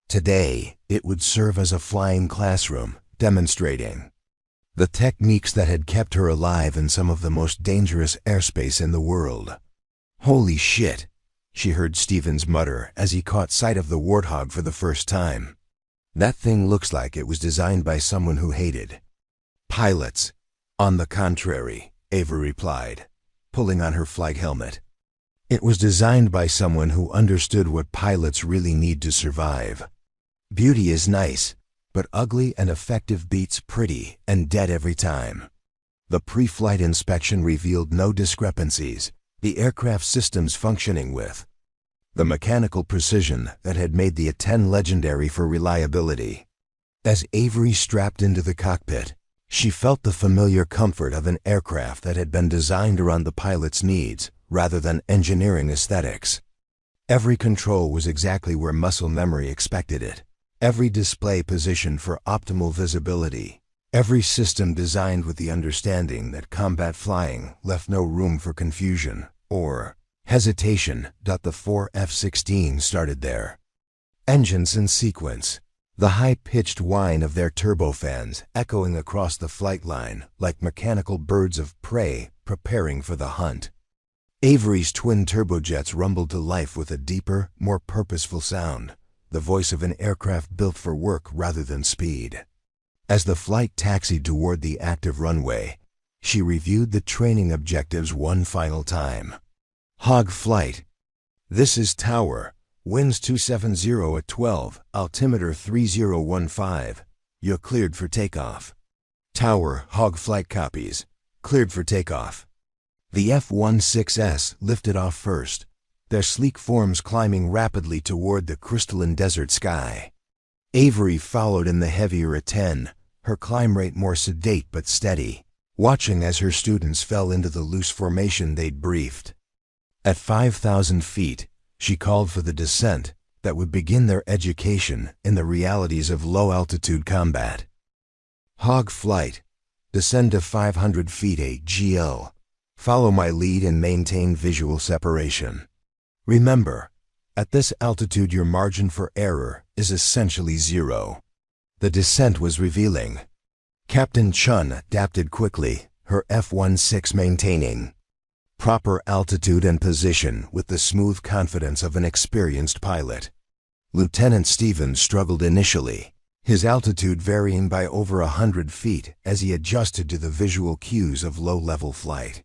Today, it would serve as a flying classroom, demonstrating The techniques that had kept her alive in some of the most dangerous airspace in the world. "Holy shit," she heard Stevens mutter as he caught sight of the Warthog for the first time. "That thing looks like it was designed by someone who hated pilots." "On the contrary," Ava replied, pulling on her flight helmet. "It was designed by someone who understood what pilots really need to survive. Beauty is nice, but ugly and effective beats pretty and dead every time." The pre-flight inspection revealed no discrepancies, the aircraft systems functioning with the mechanical precision that had made the A-10 legendary for reliability. As Avery strapped into the cockpit, she felt the familiar comfort of an aircraft that had been designed around the pilot's needs rather than engineering aesthetics. Every control was exactly where muscle memory expected it. Every display positioned for optimal visibility. Every system designed with the understanding that combat flying left no room for confusion or hesitation. The 4 F-16s started there. Engines in sequence. The high-pitched whine of their turbofans echoing across the flight line like mechanical birds of prey preparing for the hunt. Avery's twin turbojets rumbled to life with a deeper, more purposeful sound, the voice of an aircraft built for work rather than speed. As the flight taxied toward the active runway, she reviewed the training objectives one final time. Hog flight. "This is Tower. Winds 270 at 12, altimeter 3015. You're cleared for takeoff." Tower, Hog flight copies. Cleared for takeoff. The F-16s lifted off first, their sleek forms climbing rapidly toward the crystalline desert sky. Avery followed in the heavier A-10, her climb rate more sedate but steady, watching as her students fell into the loose formation they'd briefed. At 5,000 feet, she called for the descent that would begin their education in the realities of low-altitude combat. Hog flight. Descend to 500 feet AGL. Follow my lead and maintain visual separation. Remember, at this altitude your margin for error is essentially zero. The descent was revealing. Captain Chun adapted quickly, her F-16 maintaining proper altitude and position with the smooth confidence of an experienced pilot. Lieutenant Stevens struggled initially, his altitude varying by over 100 feet as he adjusted to the visual cues of low-level flight.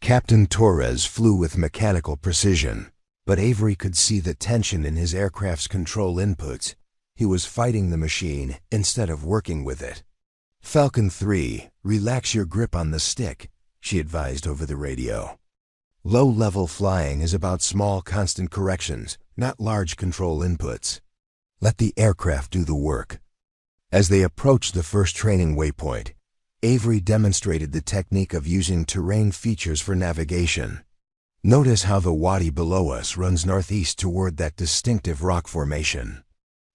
Captain Torres flew with mechanical precision, but Avery could see the tension in his aircraft's control inputs. He was fighting the machine instead of working with it. "Falcon 3, relax your grip on the stick," she advised over the radio. Low-level flying is about small constant corrections, not large control inputs. Let the aircraft do the work. As they approached the first training waypoint, Avery demonstrated the technique of using terrain features for navigation. "Notice how the wadi below us runs northeast toward that distinctive rock formation.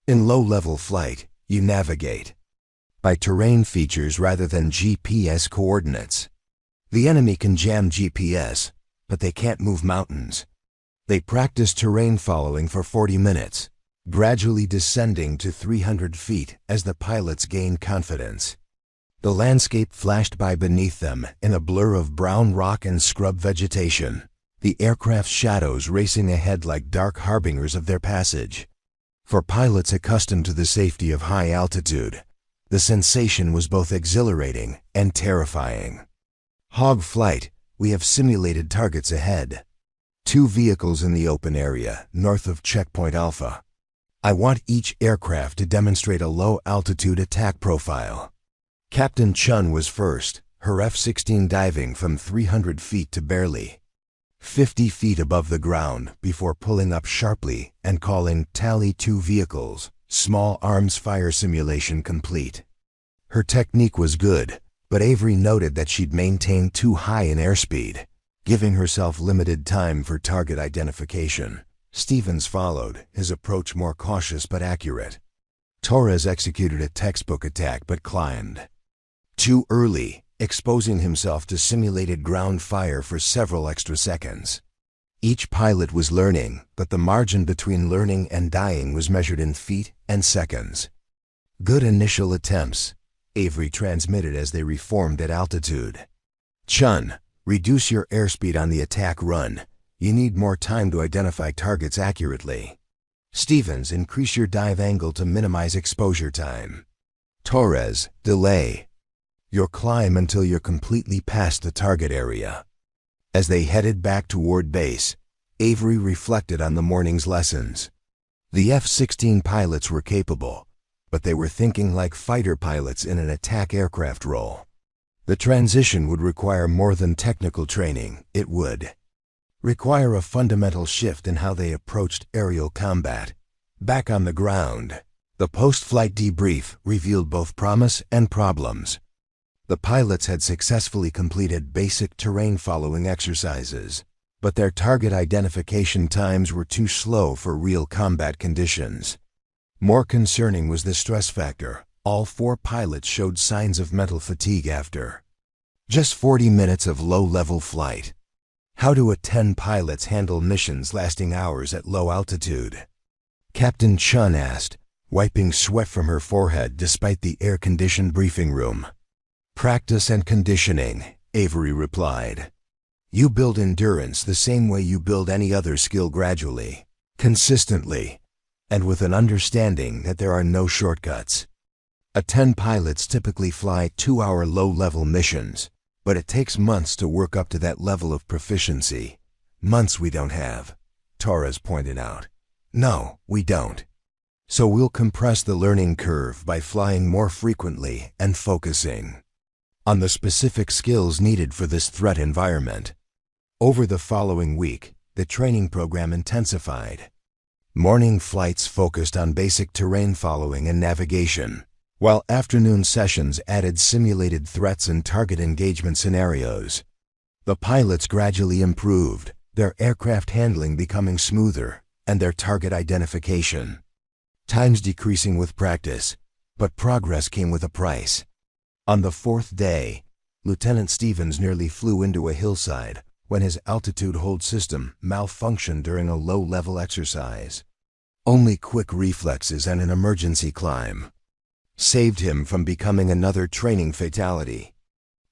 In low-level flight, you navigate by terrain features rather than GPS coordinates. The enemy can jam GPS, but they can't move mountains." They practiced terrain following for 40 minutes, gradually descending to 300 feet as the pilots gained confidence. The landscape flashed by beneath them in a blur of brown rock and scrub vegetation, the aircraft's shadows racing ahead like dark harbingers of their passage. For pilots accustomed to the safety of high altitude, the sensation was both exhilarating and terrifying. "Hog flight, we have simulated targets ahead. 2 vehicles in the open area, north of Checkpoint Alpha. I want each aircraft to demonstrate a low-altitude attack profile." Captain Chun was first, her F-16 diving from 300 feet to barely 50 feet above the ground before pulling up sharply and calling "Tally 2 vehicles, small arms fire simulation complete." Her technique was good, but Avery noted that she'd maintained too high an airspeed, giving herself limited time for target identification. Stevens followed, his approach more cautious but accurate. Torres executed a textbook attack but climbed too early, exposing himself to simulated ground fire for several extra seconds. Each pilot was learning, but the margin between learning and dying was measured in feet and seconds. Good initial attempts. Avery transmitted as they reformed at altitude. Chun, reduce your airspeed on the attack run. You need more time to identify targets accurately. Stevens, increase your dive angle to minimize exposure time. Torres, delay your climb until you're completely past the target area. As they headed back toward base, Avery reflected on the morning's lessons. The F-16 pilots were capable, but they were thinking like fighter pilots in an attack aircraft role. The transition would require more than technical training. It would require a fundamental shift in how they approached aerial combat. Back on the ground, the post-flight debrief revealed both promise and problems. The pilots had successfully completed basic terrain-following exercises, but their target identification times were too slow for real combat conditions. More concerning was the stress factor. All 4 pilots showed signs of mental fatigue after just 40 minutes of low-level flight. How do A-10 pilots handle missions lasting hours at low altitude? Captain Chun asked, wiping sweat from her forehead despite the air-conditioned briefing room. Practice and conditioning, Avery replied. You build endurance the same way you build any other skill, gradually, consistently, and with an understanding that there are no shortcuts. A-10 pilots typically fly 2-hour low-level missions, but it takes months to work up to that level of proficiency. Months we don't have, Torres pointed out. No, we don't. So we'll compress the learning curve by flying more frequently and focusing on the specific skills needed for this threat environment. Over the following week, the training program intensified. Morning flights focused on basic terrain following and navigation, while afternoon sessions added simulated threats and target engagement scenarios. The pilots gradually improved, their aircraft handling becoming smoother, and their target identification times decreasing with practice, but progress came with a price. On the 4th day, Lieutenant Stevens nearly flew into a hillside when his altitude hold system malfunctioned during a low-level exercise. Only quick reflexes and an emergency climb saved him from becoming another training fatality.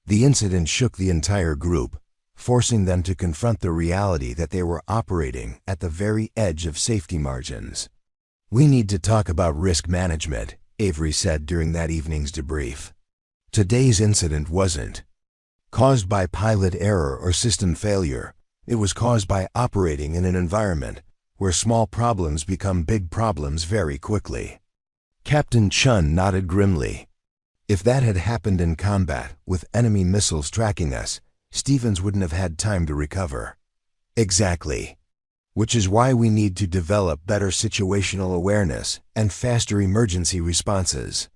The incident shook the entire group, forcing them to confront the reality that they were operating at the very edge of safety margins. We need to talk about risk management, Avery said during that evening's debrief. Today's incident wasn't caused by pilot error or system failure. It was caused by operating in an environment where small problems become big problems very quickly. Captain Chun nodded grimly. If that had happened in combat, with enemy missiles tracking us, Stevens wouldn't have had time to recover. Exactly. Which is why we need to develop better situational awareness and faster emergency responses.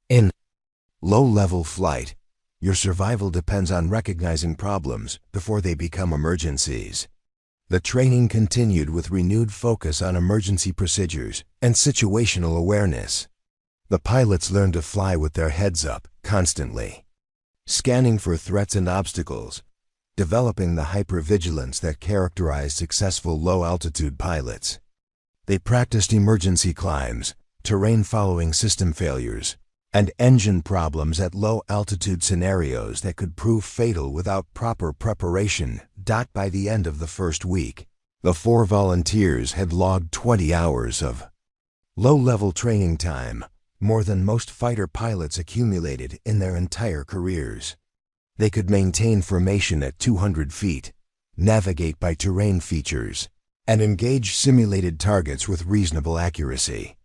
In low-level flight, your survival depends on recognizing problems before they become emergencies. The training continued with renewed focus on emergency procedures and situational awareness. The pilots learned to fly with their heads up constantly, scanning for threats and obstacles, developing the hypervigilance that characterized successful low-altitude pilots. They practiced emergency climbs, terrain-following system failures, and engine problems at low-altitude scenarios that could prove fatal without proper preparation. By the end of the first week, the 4 volunteers had logged 20 hours of low-level training time, more than most fighter pilots accumulated in their entire careers. They could maintain formation at 200 feet, navigate by terrain features, and engage simulated targets with reasonable accuracy.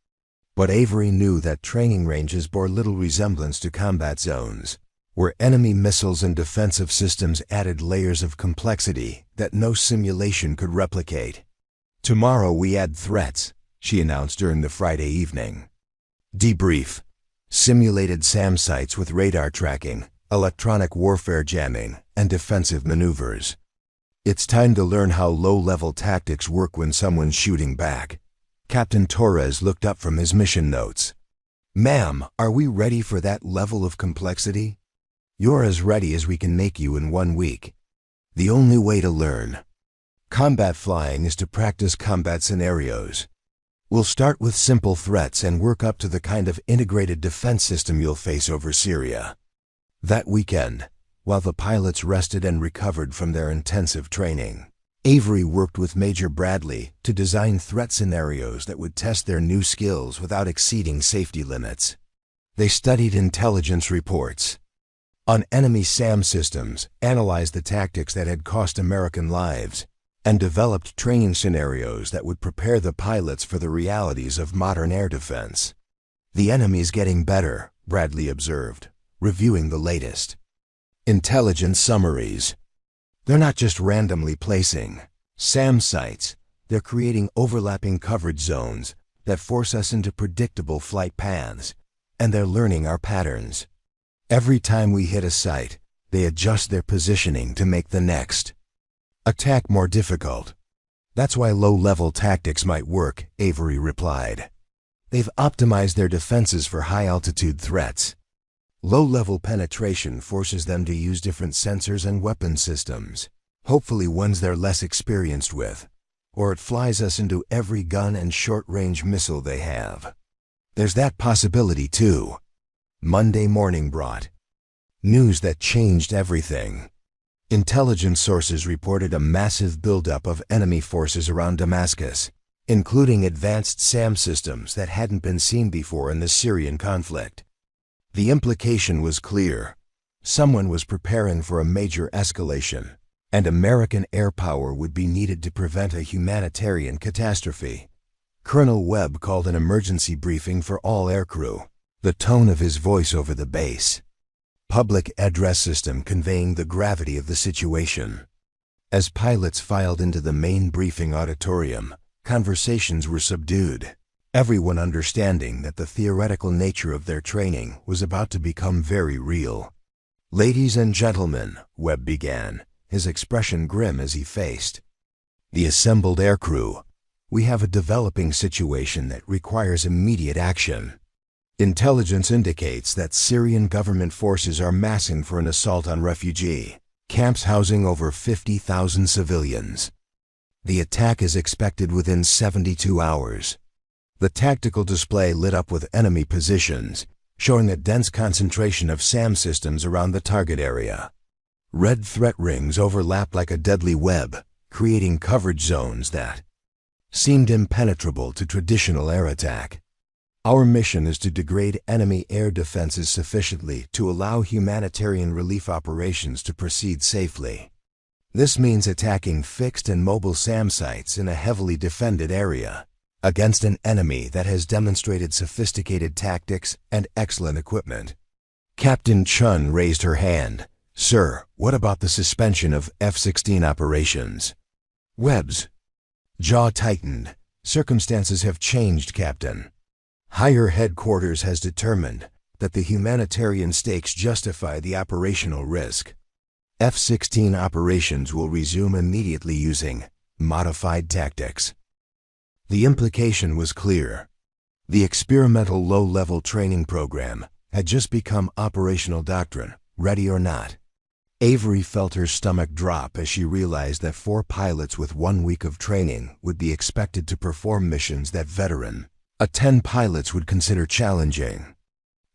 But Avery knew that training ranges bore little resemblance to combat zones, where enemy missiles and defensive systems added layers of complexity that no simulation could replicate. Tomorrow we add threats, she announced during the Friday evening. Debrief: simulated SAM sites with radar tracking, electronic warfare jamming, and defensive maneuvers. It's time to learn how low-level tactics work when someone's shooting back. Captain Torres looked up from his mission notes. Ma'am, are we ready for that level of complexity? You're as ready as we can make you in 1 week. The only way to learn combat flying is to practice combat scenarios. We'll start with simple threats and work up to the kind of integrated defense system you'll face over Syria. That weekend, while the pilots rested and recovered from their intensive training, Avery worked with Major Bradley to design threat scenarios that would test their new skills without exceeding safety limits. They studied intelligence reports on enemy SAM systems, analyzed the tactics that had cost American lives, and developed training scenarios that would prepare the pilots for the realities of modern air defense. "The enemy's getting better," Bradley observed, reviewing the latest intelligence summaries. "They're not just randomly placing SAM sites, they're creating overlapping coverage zones that force us into predictable flight paths, and they're learning our patterns. Every time we hit a site, they adjust their positioning to make the next attack more difficult. That's why low-level tactics might work," Avery replied. "They've optimized their defenses for high-altitude threats. Low-level penetration forces them to use different sensors and weapon systems, hopefully ones they're less experienced with, or it flies us into every gun and short-range missile they have. There's that possibility too." Monday morning brought news that changed everything. Intelligence sources reported a massive buildup of enemy forces around Damascus, including advanced SAM systems that hadn't been seen before in the Syrian conflict. The implication was clear. Someone was preparing for a major escalation, and American air power would be needed to prevent a humanitarian catastrophe. Colonel Webb called an emergency briefing for all aircrew, the tone of his voice over the base public address system conveying the gravity of the situation. As pilots filed into the main briefing auditorium, conversations were subdued, everyone understanding that the theoretical nature of their training was about to become very real. "Ladies and gentlemen," Webb began, his expression grim as he faced the assembled aircrew, "we have a developing situation that requires immediate action. Intelligence indicates that Syrian government forces are massing for an assault on refugee camps housing over 50,000 civilians. The attack is expected within 72 hours. The tactical display lit up with enemy positions, showing a dense concentration of SAM systems around the target area. Red threat rings overlapped like a deadly web, creating coverage zones that seemed impenetrable to traditional air attack. Our mission is to degrade enemy air defenses sufficiently to allow humanitarian relief operations to proceed safely. This means attacking fixed and mobile SAM sites in a heavily defended area against an enemy that has demonstrated sophisticated tactics and excellent equipment." Captain Chun raised her hand. "Sir, what about the suspension of F-16 operations?" Webb's jaw tightened. "Circumstances have changed, Captain. Higher headquarters has determined that the humanitarian stakes justify the operational risk. F-16 operations will resume immediately using modified tactics." The implication was clear. The experimental low-level training program had just become operational doctrine, ready or not. Avery felt her stomach drop as she realized that 4 pilots with 1 week of training would be expected to perform missions that veteran A-10 pilots would consider challenging.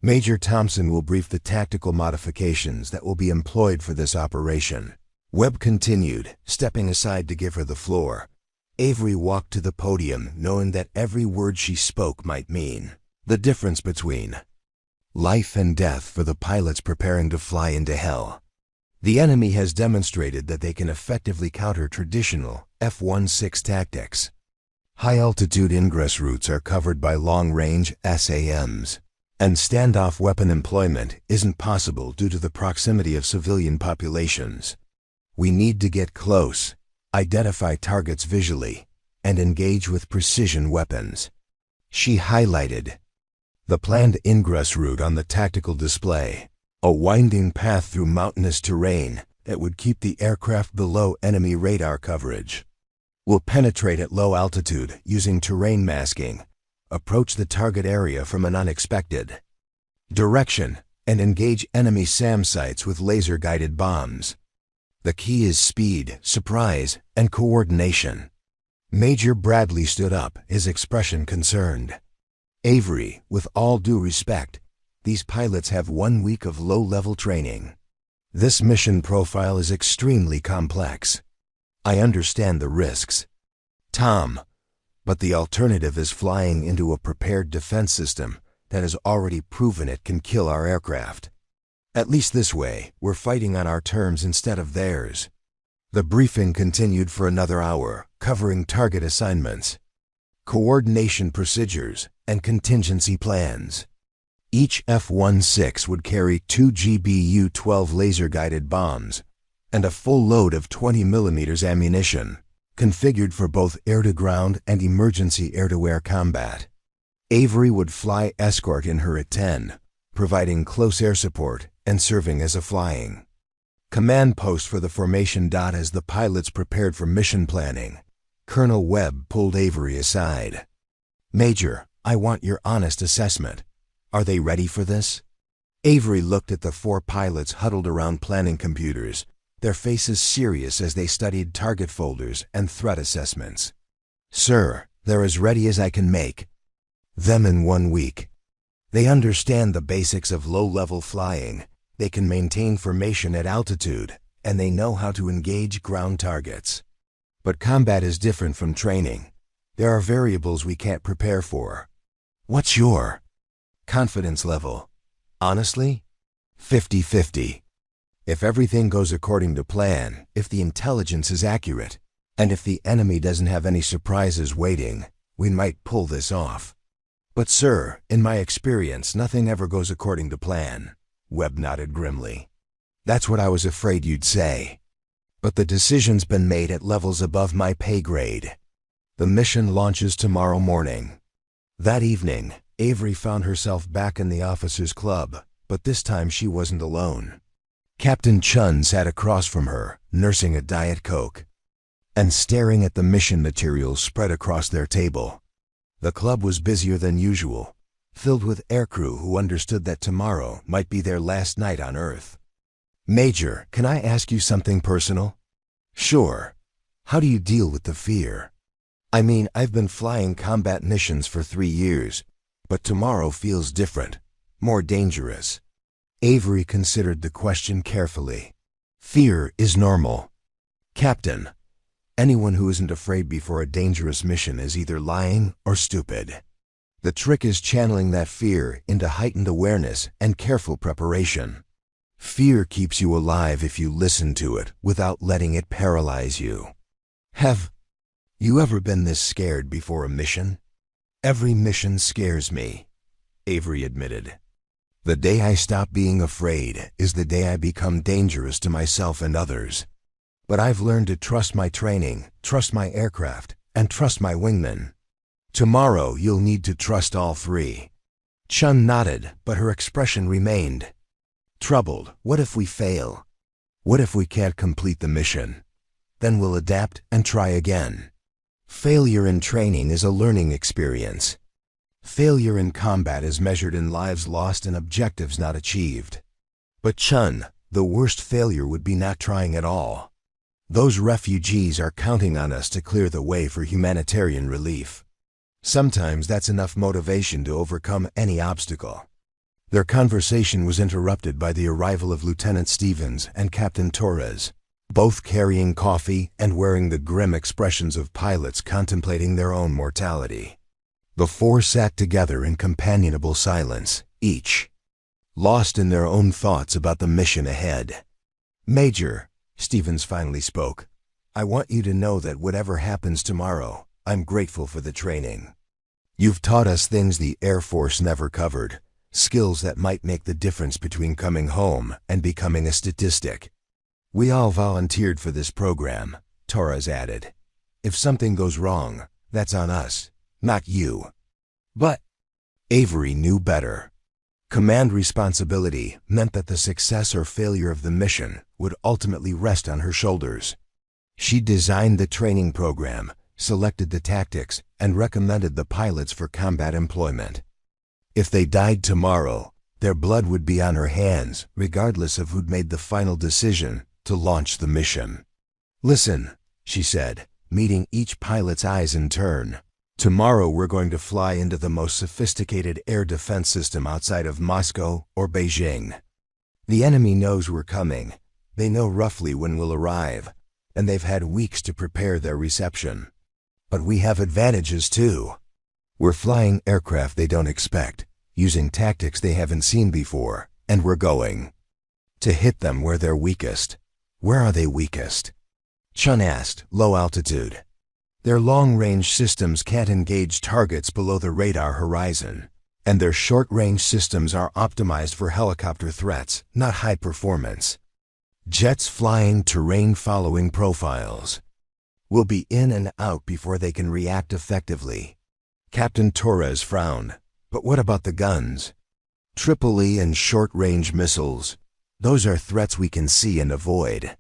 "Major Thompson will brief the tactical modifications that will be employed for this operation," Webb continued, stepping aside to give her the floor. Avery walked to the podium, knowing that every word she spoke might mean the difference between life and death for the pilots preparing to fly into hell. The enemy has demonstrated that they can effectively counter traditional F-16 tactics. High-altitude ingress routes are covered by long-range SAMs, and standoff weapon employment isn't possible due to the proximity of civilian populations. "We need to get close, identify targets visually, and engage with precision weapons." She highlighted the planned ingress route on the tactical display, a winding path through mountainous terrain that would keep the aircraft below enemy radar coverage. "We'll penetrate at low altitude using terrain masking, approach the target area from an unexpected direction, and engage enemy SAM sites with laser-guided bombs. The key is speed, surprise, and coordination. Major Bradley stood up, his expression concerned. Avery, with all due respect, these pilots have 1 week of low-level training. This mission profile is extremely complex. I understand the risks, Tom, but the alternative is flying into a prepared defense system that has already proven it can kill our aircraft. At least this way, we're fighting on our terms instead of theirs. The briefing continued for another hour, covering target assignments, coordination procedures, and contingency plans. Each F-16 would carry 2 GBU-12 laser-guided bombs and a full load of 20mm ammunition, configured for both air-to-ground and emergency air-to-air combat. Avery would fly escort in her A-10, providing close air support and serving as a flying command post for the formation. As the pilots prepared for mission planning, Colonel Webb pulled Avery aside. "Major, I want your honest assessment. Are they ready for this?" Avery looked at the 4 pilots huddled around planning computers, their faces serious as they studied target folders and threat assessments. "Sir, they're as ready as I can make them in 1 week. They understand the basics of low-level flying, they can maintain formation at altitude, and they know how to engage ground targets. But combat is different from training. There are variables we can't prepare for." "What's your confidence level?" "Honestly, 50-50. If everything goes according to plan, if the intelligence is accurate, and if the enemy doesn't have any surprises waiting, we might pull this off." "But sir, in my experience, nothing ever goes according to plan." Webb nodded grimly. "That's what I was afraid you'd say. But the decision's been made at levels above my pay grade. The mission launches tomorrow morning." That evening, Avery found herself back in the officers' club, but this time she wasn't alone. Captain Chun sat across from her, nursing a Diet Coke and staring at the mission materials spread across their table. The club was busier than usual, filled with aircrew who understood that tomorrow might be their last night on Earth. "Major, can I ask you something personal?" "Sure. How do you deal with the fear?" "I mean, I've been flying combat missions for 3 years, but tomorrow feels different, more dangerous." Avery considered the question carefully. "Fear is normal, Captain. Anyone who isn't afraid before a dangerous mission is either lying or stupid. The trick is channeling that fear into heightened awareness and careful preparation. Fear keeps you alive if you listen to it without letting it paralyze you." "Have you ever been this scared before a mission?" "Every mission scares me," Avery admitted. "The day I stop being afraid is the day I become dangerous to myself and others. But I've learned to trust my training, trust my aircraft, and trust my wingmen. Tomorrow you'll need to trust all 3. Chun nodded, but her expression remained troubled. "What if we fail? What if we can't complete the mission? Then we'll adapt and try again. Failure in training is a learning experience. Failure in combat is measured in lives lost and objectives not achieved. But Chun, the worst failure would be not trying at all. Those refugees are counting on us to clear the way for humanitarian relief. Sometimes that's enough motivation to overcome any obstacle." Their conversation was interrupted by the arrival of Lieutenant Stevens and Captain Torres, both carrying coffee and wearing the grim expressions of pilots contemplating their own mortality. The 4 sat together in companionable silence, each lost in their own thoughts about the mission ahead. "Major," Stevens finally spoke, "I want you to know that whatever happens tomorrow, I'm grateful for the training. You've taught us things the Air Force never covered, skills that might make the difference between coming home and becoming a statistic." "We all volunteered for this program," Torres added. "If something goes wrong, that's on us, not you." But Avery knew better. Command responsibility meant that the success or failure of the mission would ultimately rest on her shoulders. She designed the training program, selected the tactics, and recommended the pilots for combat employment. If they died tomorrow, their blood would be on her hands, regardless of who'd made the final decision to launch the mission. "Listen," she said, meeting each pilot's eyes in turn. Tomorrow we're going to fly into the most sophisticated air defense system outside of Moscow or Beijing. The enemy knows we're coming. They know roughly when we'll arrive, and they've had weeks to prepare their reception. But we have advantages too. We're flying aircraft they don't expect, using tactics they haven't seen before, and we're going to hit them where they're weakest. Where are they weakest? Chun asked. Low altitude. Their long-range systems can't engage targets below the radar horizon, and their short-range systems are optimized for helicopter threats, not high performance. Jets flying terrain-following profiles. We'll be in and out before they can react effectively. Captain Torres frowned. But what about the guns? Tripoli and short-range missiles. Those are threats we can see and avoid.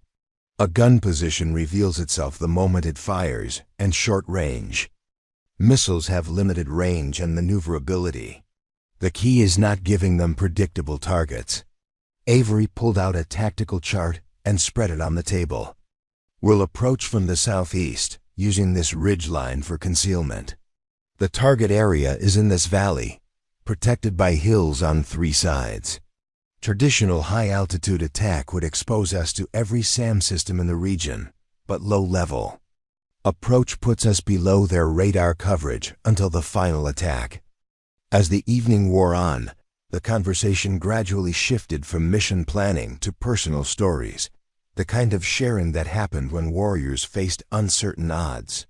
A gun position reveals itself the moment it fires, and short range. Missiles have limited range and maneuverability. The key is not giving them predictable targets. Avery pulled out a tactical chart and spread it on the table. We'll approach from the southeast, using this ridgeline for concealment. The target area is in this valley, protected by hills on 3 sides. Traditional high-altitude attack would expose us to every SAM system in the region, but low level. Approach puts us below their radar coverage until the final attack. As the evening wore on, the conversation gradually shifted from mission planning to personal stories, the kind of sharing that happened when warriors faced uncertain odds.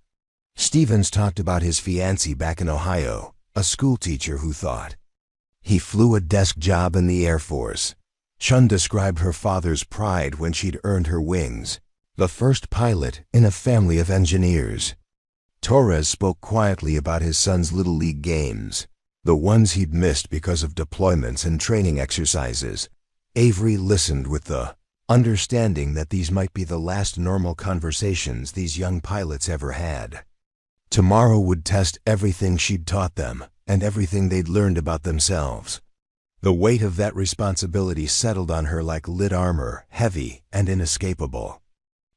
Stevens talked about his fiancée back in Ohio, a schoolteacher who thought he flew a desk job in the Air Force. Chun described her father's pride when she'd earned her wings, the first pilot in a family of engineers. Torres spoke quietly about his son's Little League games, the ones he'd missed because of deployments and training exercises. Avery listened with the understanding that these might be the last normal conversations these young pilots ever had. Tomorrow would test everything she'd taught them, and everything they'd learned about themselves. The weight of that responsibility settled on her like lead armor, heavy and inescapable.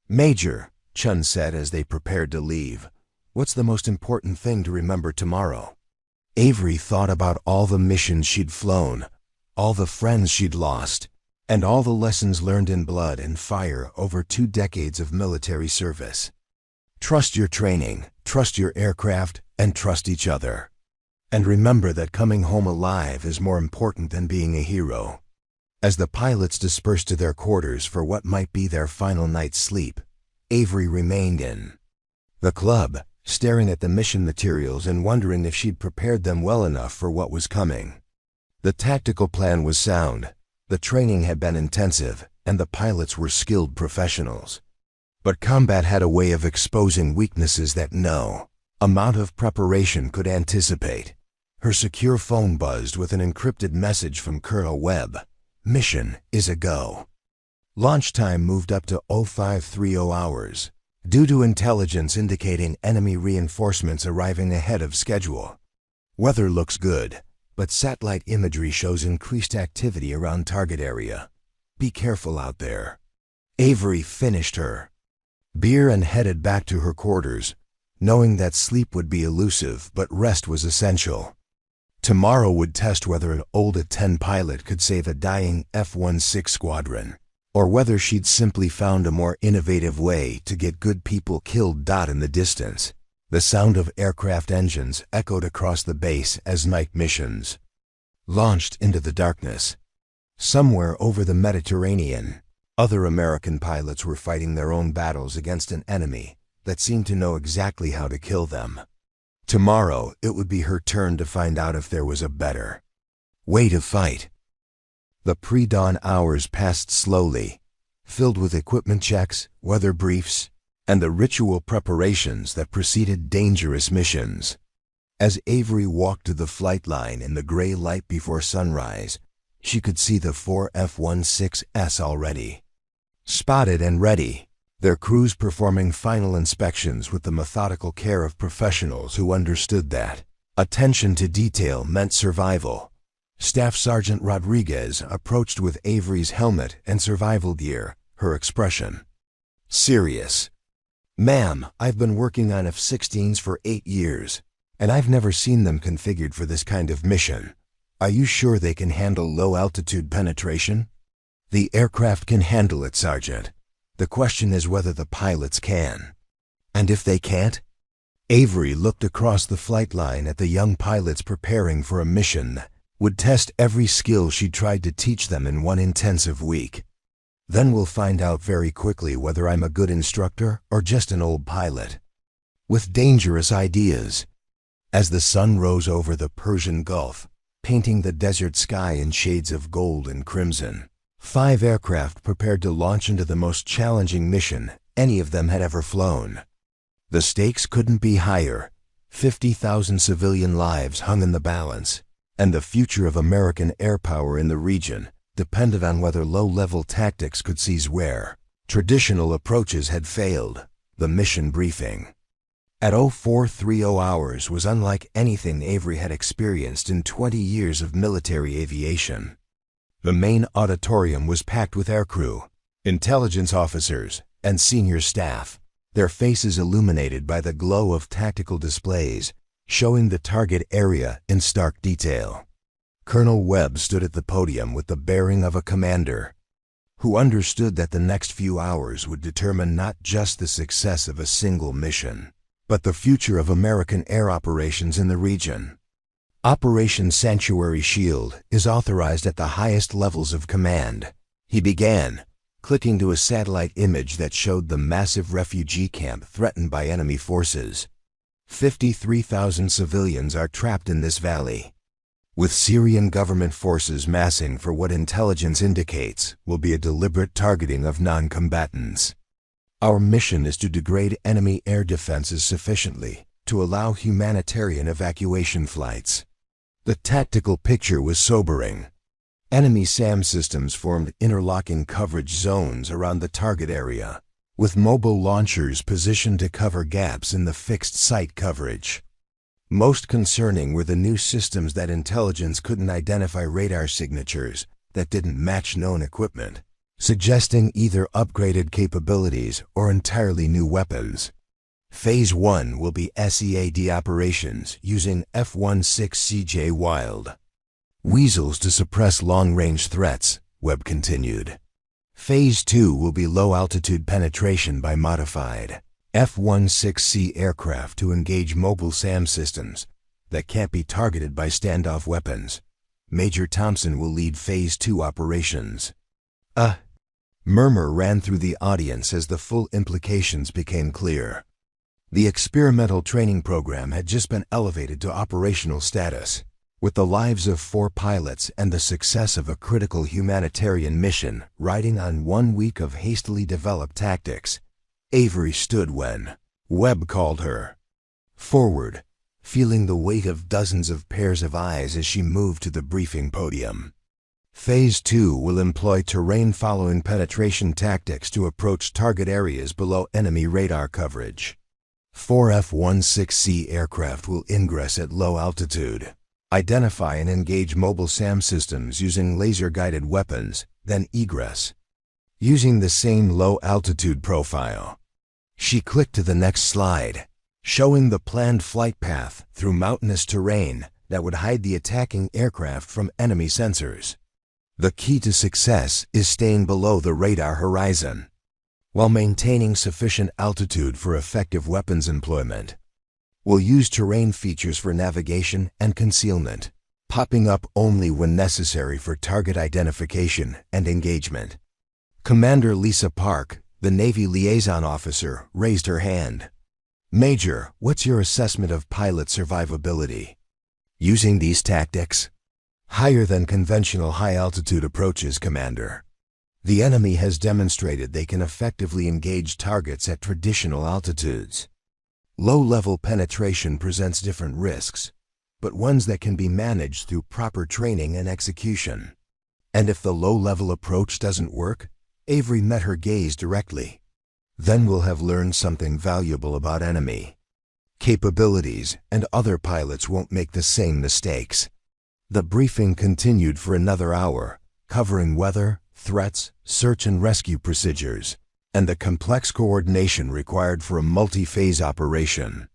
"Major," Chun said as they prepared to leave, "what's the most important thing to remember tomorrow?" Avery thought about all the missions she'd flown, all the friends she'd lost, and all the lessons learned in blood and fire over 2 decades of military service. Trust your training, trust your aircraft, and trust each other. And remember that coming home alive is more important than being a hero. As the pilots dispersed to their quarters for what might be their final night's sleep, Avery remained in the club, staring at the mission materials and wondering if she'd prepared them well enough for what was coming. The tactical plan was sound, the training had been intensive, and the pilots were skilled professionals. But combat had a way of exposing weaknesses that no amount of preparation could anticipate. Her secure phone buzzed with an encrypted message from Colonel Webb. "Mission is a go." Launch time moved up to 0530 hours, due to intelligence indicating enemy reinforcements arriving ahead of schedule. Weather looks good, but satellite imagery shows increased activity around target area. Be careful out there. Avery finished her beer and headed back to her quarters, knowing that sleep would be elusive but rest was essential. Tomorrow would test whether an old A-10 pilot could save a dying F-16 squadron, or whether she'd simply found a more innovative way to get good people killed. In the distance, the sound of aircraft engines echoed across the base as night missions launched into the darkness. Somewhere over the Mediterranean, other American pilots were fighting their own battles against an enemy that seemed to know exactly how to kill them. Tomorrow, it would be her turn to find out if there was a better way to fight. The pre-dawn hours passed slowly, filled with equipment checks, weather briefs, and the ritual preparations that preceded dangerous missions. As Avery walked to the flight line in the gray light before sunrise, she could see the 4 F-16s already spotted and ready, their crews performing final inspections with the methodical care of professionals who understood that attention to detail meant survival. Staff Sergeant Rodriguez approached with Avery's helmet and survival gear, her expression serious. "Ma'am, I've been working on F-16s for 8 years, and I've never seen them configured for this kind of mission. Are you sure they can handle low-altitude penetration?" "The aircraft can handle it, Sergeant. The question is whether the pilots can." "And if they can't?" Avery looked across the flight line at the young pilots preparing for a mission that would test every skill she tried to teach them in one intensive week. "Then we'll find out very quickly whether I'm a good instructor or just an old pilot with dangerous ideas." As the sun rose over the Persian Gulf, painting the desert sky in shades of gold and crimson, 5 aircraft prepared to launch into the most challenging mission any of them had ever flown. The stakes couldn't be higher. 50,000 civilian lives hung in the balance, and the future of American air power in the region depended on whether low-level tactics could seize where traditional approaches had failed. The mission briefing at 0430 hours was unlike anything Avery had experienced in 20 years of military aviation. The main auditorium was packed with aircrew, intelligence officers, and senior staff, their faces illuminated by the glow of tactical displays showing the target area in stark detail. Colonel Webb stood at the podium with the bearing of a commander who understood that the next few hours would determine not just the success of a single mission, but the future of American air operations in the region. Operation Sanctuary Shield is authorized at the highest levels of command. He began, clicking to a satellite image that showed the massive refugee camp threatened by enemy forces. 53,000 civilians are trapped in this valley, with Syrian government forces massing for what intelligence indicates will be a deliberate targeting of non-combatants. Our mission is to degrade enemy air defenses sufficiently to allow humanitarian evacuation flights. The tactical picture was sobering. Enemy SAM systems formed interlocking coverage zones around the target area, with mobile launchers positioned to cover gaps in the fixed site coverage. Most concerning were the new systems that intelligence couldn't identify radar signatures that didn't match known equipment, suggesting either upgraded capabilities or entirely new weapons. Phase 1 will be SEAD operations using F-16CJ Wild Weasels to suppress long-range threats, Webb continued. Phase 2 will be low-altitude penetration by modified F-16C aircraft to engage mobile SAM systems that can't be targeted by standoff weapons. Major Thompson will lead Phase 2 operations. A murmur ran through the audience as the full implications became clear. The experimental training program had just been elevated to operational status. With the lives of 4 pilots and the success of a critical humanitarian mission riding on 1 week of hastily developed tactics, Avery stood when Webb called her forward, feeling the weight of dozens of pairs of eyes as she moved to the briefing podium. Phase 2 will employ terrain-following penetration tactics to approach target areas below enemy radar coverage. 4 F-16C aircraft will ingress at low altitude, identify and engage mobile SAM systems using laser-guided weapons, then egress, using the same low-altitude profile. She clicked to the next slide, showing the planned flight path through mountainous terrain that would hide the attacking aircraft from enemy sensors. The key to success is staying below the radar horizon, while maintaining sufficient altitude for effective weapons employment. We'll use terrain features for navigation and concealment, popping up only when necessary for target identification and engagement. Commander Lisa Park, the Navy liaison officer, raised her hand. "Major, what's your assessment of pilot survivability using these tactics?" "Higher than conventional high-altitude approaches, Commander. The enemy has demonstrated they can effectively engage targets at traditional altitudes. Low-level penetration presents different risks, but ones that can be managed through proper training and execution. And if the low-level approach doesn't work," Avery met her gaze directly, "then we'll have learned something valuable about enemy capabilities, and other pilots won't make the same mistakes." The briefing continued for another hour, covering weather, threats, search and rescue procedures, and the complex coordination required for a multi-phase operation.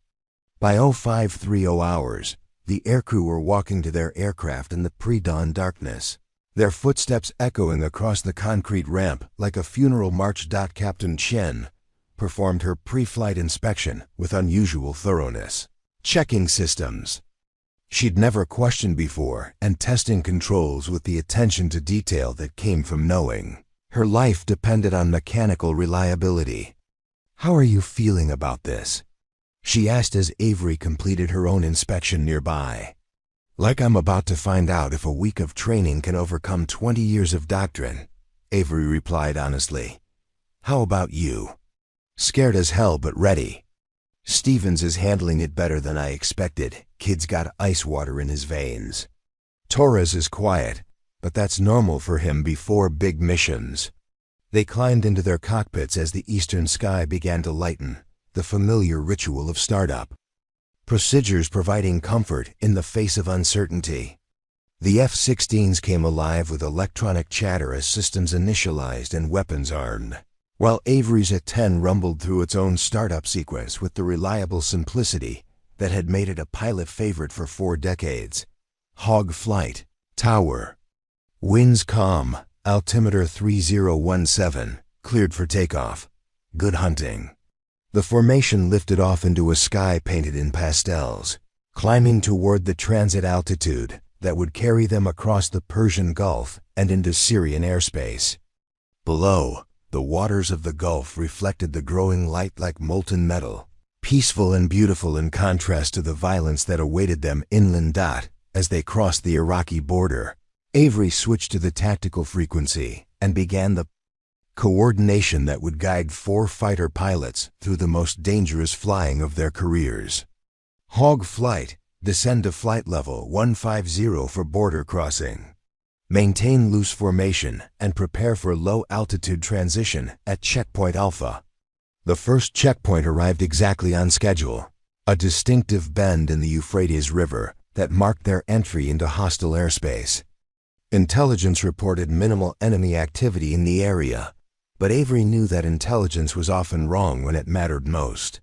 By 0530 hours, the aircrew were walking to their aircraft in the pre-dawn darkness, their footsteps echoing across the concrete ramp like a funeral march. Captain Chen performed her pre-flight inspection with unusual thoroughness, checking systems she'd never questioned before and testing controls with the attention to detail that came from knowing her life depended on mechanical reliability. "How are you feeling about this?" she asked as Avery completed her own inspection nearby. "Like I'm about to find out if a week of training can overcome 20 years of doctrine," Avery replied honestly. "How about you?" "Scared as hell but ready." "Stevens is handling it better than I expected. Kid's got ice water in his veins. Torres is quiet, but that's normal for him before big missions." They climbed into their cockpits as the eastern sky began to lighten, the familiar ritual of startup. Procedures providing comfort in the face of uncertainty. The F-16s came alive with electronic chatter as systems initialized and weapons armed, while Avery's A-10 rumbled through its own startup sequence with the reliable simplicity that had made it a pilot favorite for 4 decades. Hog flight. Tower. Winds calm. Altimeter 3017. Cleared for takeoff. Good hunting. The formation lifted off into a sky painted in pastels, climbing toward the transit altitude that would carry them across the Persian Gulf and into Syrian airspace. Below, the waters of the Gulf reflected the growing light like molten metal, peaceful and beautiful in contrast to the violence that awaited them inland. As they crossed the Iraqi border, Avery switched to the tactical frequency and began the coordination that would guide 4 fighter pilots through the most dangerous flying of their careers. Hog flight. Descend to flight level 150 for border crossing. Maintain loose formation and prepare for low-altitude transition at Checkpoint Alpha. The first checkpoint arrived exactly on schedule, a distinctive bend in the Euphrates River that marked their entry into hostile airspace. Intelligence reported minimal enemy activity in the area, but Avery knew that intelligence was often wrong when it mattered most.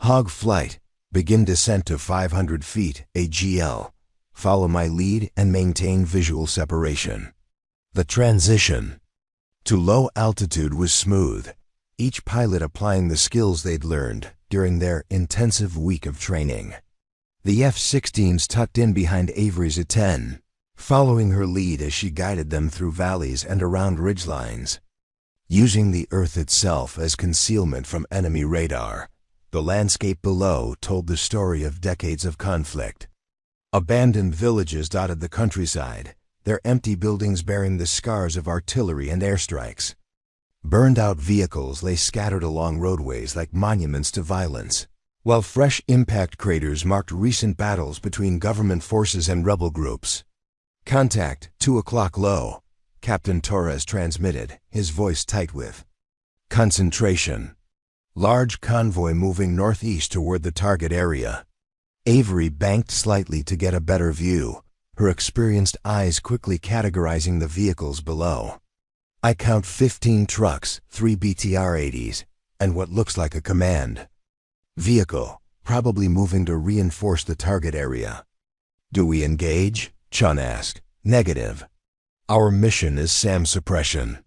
Hog flight. Begin descent to 500 feet, AGL. Follow my lead and maintain visual separation. The transition to low altitude was smooth, each pilot applying the skills they'd learned during their intensive week of training. The F-16s tucked in behind Avery's A-10, following her lead as she guided them through valleys and around ridgelines. Using the Earth itself as concealment from enemy radar, the landscape below told the story of decades of conflict. Abandoned villages dotted the countryside, their empty buildings bearing the scars of artillery and airstrikes. Burned-out vehicles lay scattered along roadways like monuments to violence, while fresh impact craters marked recent battles between government forces and rebel groups. "Contact, 2 o'clock low," Captain Torres transmitted, his voice tight with concentration. Large convoy moving northeast toward the target area. Avery banked slightly to get a better view, her experienced eyes quickly categorizing the vehicles below. "I count 15 trucks, 3 BTR-80s, and what looks like a command vehicle, probably moving to reinforce the target area." "Do we engage?" Chun asked. "Negative. Our mission is SAM suppression.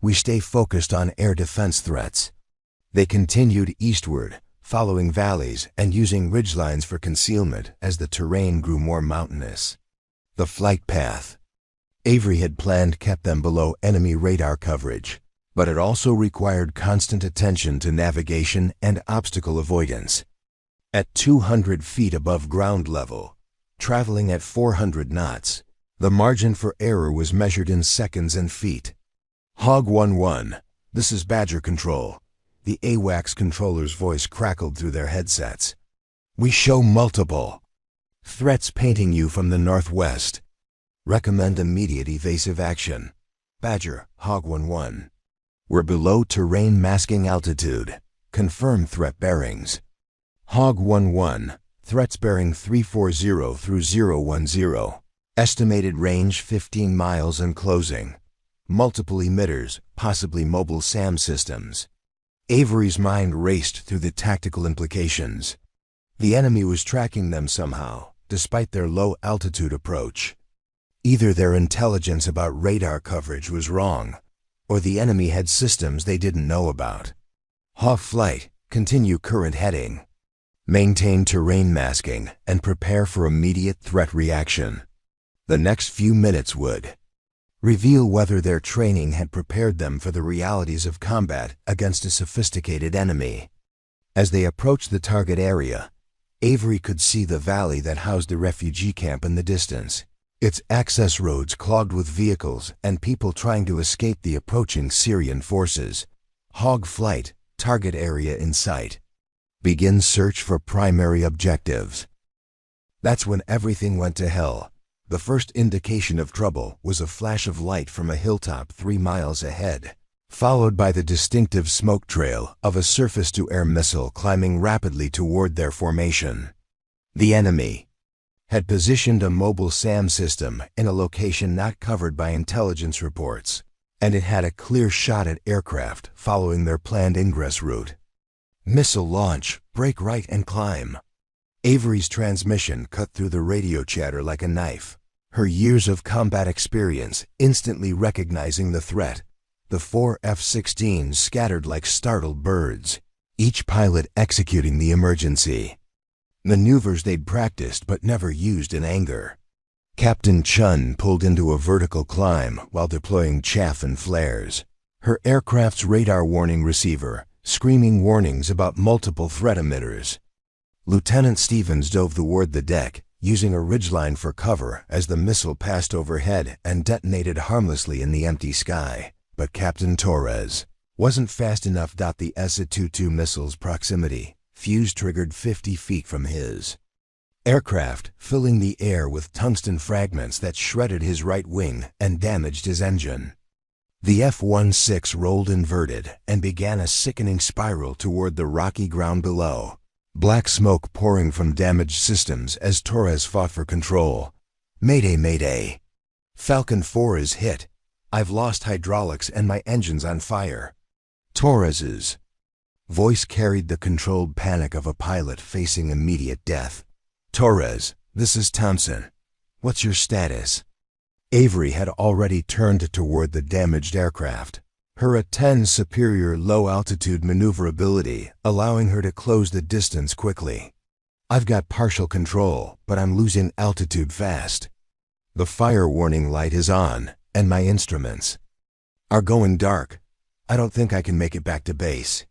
We stay focused on air defense threats." They continued eastward, following valleys and using ridgelines for concealment as the terrain grew more mountainous. The flight path Avery had planned kept them below enemy radar coverage, but it also required constant attention to navigation and obstacle avoidance. At 200 feet above ground level, traveling at 400 knots, the margin for error was measured in seconds and feet. "Hog 1-1, this is Badger Control." The AWACS controller's voice crackled through their headsets. "We show multiple threats painting you from the northwest. Recommend immediate evasive action." Badger, Hog 1-1. "We're below terrain masking altitude. Confirm threat bearings." Hog 1-1. Threats bearing 340 through 010. Estimated range 15 miles and closing. Multiple emitters, possibly mobile SAM systems. Avery's mind raced through the tactical implications. The enemy was tracking them somehow, despite their low-altitude approach. Either their intelligence about radar coverage was wrong, or the enemy had systems they didn't know about. Half flight, continue current heading. Maintain terrain masking and prepare for immediate threat reaction. The next few minutes would reveal whether their training had prepared them for the realities of combat against a sophisticated enemy. As they approached the target area, Avery could see the valley that housed the refugee camp in the distance, its access roads clogged with vehicles and people trying to escape the approaching Syrian forces. Hog flight, target area in sight. Begin search for primary objectives. That's when everything went to hell. The first indication of trouble was a flash of light from a hilltop 3 miles ahead, followed by the distinctive smoke trail of a surface-to-air missile climbing rapidly toward their formation. The enemy had positioned a mobile SAM system in a location not covered by intelligence reports, and it had a clear shot at aircraft following their planned ingress route. Missile launch, brake right and climb. Avery's transmission cut through the radio chatter like a knife, her years of combat experience instantly recognizing the threat. The 4 F-16s scattered like startled birds, each pilot executing the emergency maneuvers they'd practiced but never used in anger. Captain Chun pulled into a vertical climb while deploying chaff and flares, her aircraft's radar warning receiver screaming warnings about multiple threat emitters. Lieutenant Stevens dove toward the deck, using a ridgeline for cover as the missile passed overhead and detonated harmlessly in the empty sky. But Captain Torres wasn't fast enough. The SA-22 missile's proximity fuse triggered 50 feet from his aircraft, filling the air with tungsten fragments that shredded his right wing and damaged his engine. The F-16 rolled inverted and began a sickening spiral toward the rocky ground below, black smoke pouring from damaged systems as Torres fought for control. Mayday, mayday. Falcon 4 is hit. I've lost hydraulics and my engine's on fire. Torres's voice carried the controlled panic of a pilot facing immediate death. Torres, this is Thompson. What's your status? Avery had already turned toward the damaged aircraft, her A-10's superior low-altitude maneuverability allowing her to close the distance quickly. I've got partial control, but I'm losing altitude fast. The fire warning light is on, and my instruments are going dark. I don't think I can make it back to base.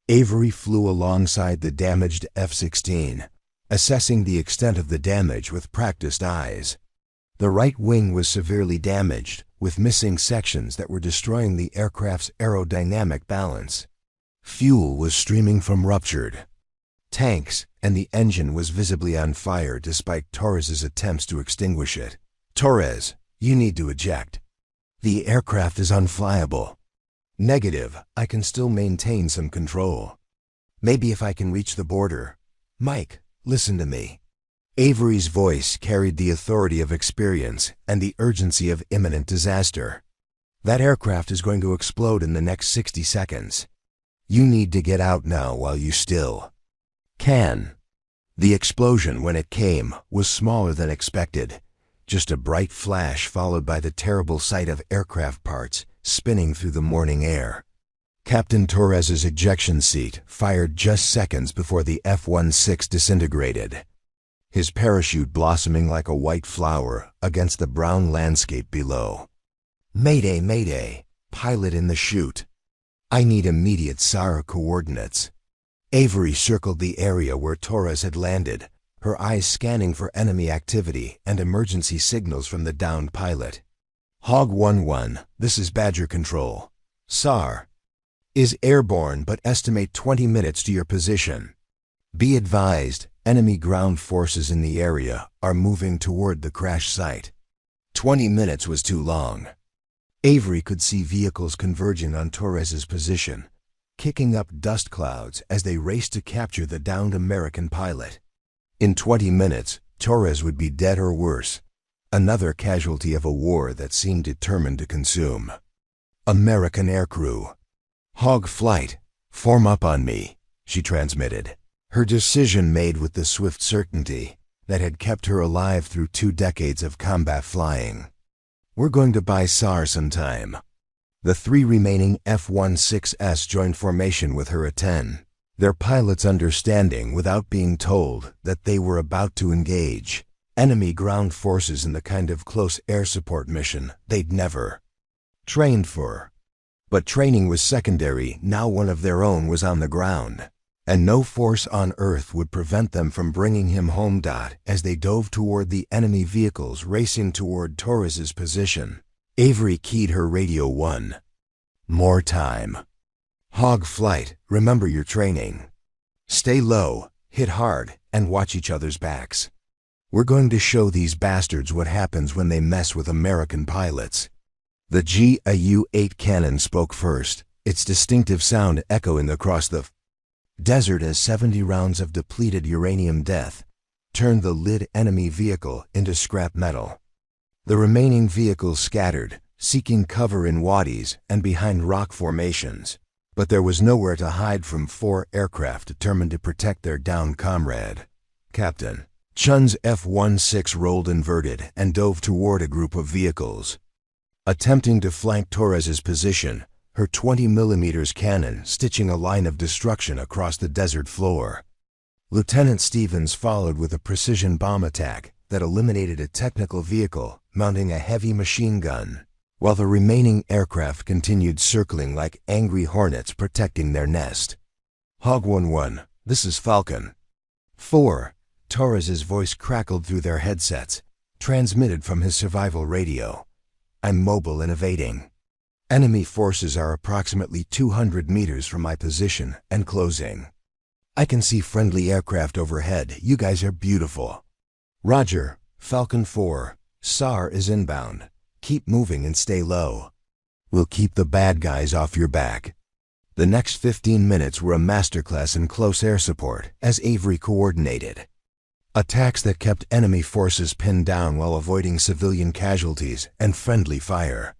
Avery flew alongside the damaged F-16, assessing the extent of the damage with practiced eyes. The right wing was severely damaged, with missing sections that were destroying the aircraft's aerodynamic balance. Fuel was streaming from ruptured tanks, and the engine was visibly on fire despite Torres's attempts to extinguish it. Torres, you need to eject. The aircraft is unflyable. Negative, I can still maintain some control. Maybe if I can reach the border. Mike, listen to me. Avery's voice carried the authority of experience and the urgency of imminent disaster. That aircraft is going to explode in the next 60 seconds. You need to get out now while you still can. The explosion, when it came, was smaller than expected. Just a bright flash followed by the terrible sight of aircraft parts spinning through the morning air. Captain Torres's ejection seat fired just seconds before the F-16 disintegrated, his parachute blossoming like a white flower against the brown landscape below. Mayday, mayday, pilot in the chute. I need immediate SAR coordinates. Avery circled the area where Torres had landed, her eyes scanning for enemy activity and emergency signals from the downed pilot. Hog 1-1, this is Badger Control. SAR is airborne but estimate 20 minutes to your position. Be advised, enemy ground forces in the area are moving toward the crash site. 20 minutes was too long. Avery could see vehicles converging on Torres's position, kicking up dust clouds as they raced to capture the downed American pilot. In 20 minutes, Torres would be dead or worse, another casualty of a war that seemed determined to consume American aircrew. Hog flight, Form up on me, she transmitted, her decision made with the swift certainty that had kept her alive through 2 decades of combat flying. We're going to buy SAR sometime. The 3 remaining F-16s joined formation with her A-10, their pilots understanding without being told that they were about to engage enemy ground forces in the kind of close air support mission they'd never trained for. But training was secondary. Now one of their own was on the ground, and no force on Earth would prevent them from bringing him home. As they dove toward the enemy vehicles racing toward Torres's position, Avery keyed her radio 1. More time. Hog flight, remember your training. Stay low, hit hard, and watch each other's backs. We're going to show these bastards what happens when they mess with American pilots. The GAU-8 cannon spoke first, its distinctive sound echoing across the desert as 70 rounds of depleted uranium death turned the lead enemy vehicle into scrap metal. The remaining vehicles scattered, seeking cover in wadis and behind rock formations, but there was nowhere to hide from 4 aircraft determined to protect their downed comrade. Captain Chun's F-16 rolled inverted and dove toward a group of vehicles, attempting to flank Torres's position, her 20mm cannon stitching a line of destruction across the desert floor. Lieutenant Stevens followed with a precision bomb attack that eliminated a technical vehicle mounting a heavy machine gun, while the remaining aircraft continued circling like angry hornets protecting their nest. Hog 1-1, this is Falcon 4. Torres's voice crackled through their headsets, transmitted from his survival radio. I'm mobile and evading. Enemy forces are approximately 200 meters from my position and closing. I can see friendly aircraft overhead. You guys are beautiful. Roger, Falcon 4. SAR is inbound. Keep moving and stay low. We'll keep the bad guys off your back. The next 15 minutes were a masterclass in close air support as Avery coordinated attacks that kept enemy forces pinned down while avoiding civilian casualties and friendly fire.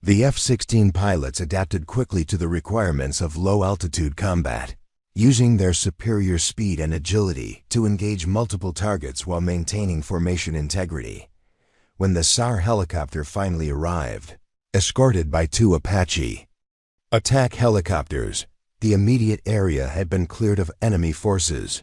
The F-16 pilots adapted quickly to the requirements of low-altitude combat, using their superior speed and agility to engage multiple targets while maintaining formation integrity. When the SAR helicopter finally arrived, escorted by 2 Apache attack helicopters, the immediate area had been cleared of enemy forces.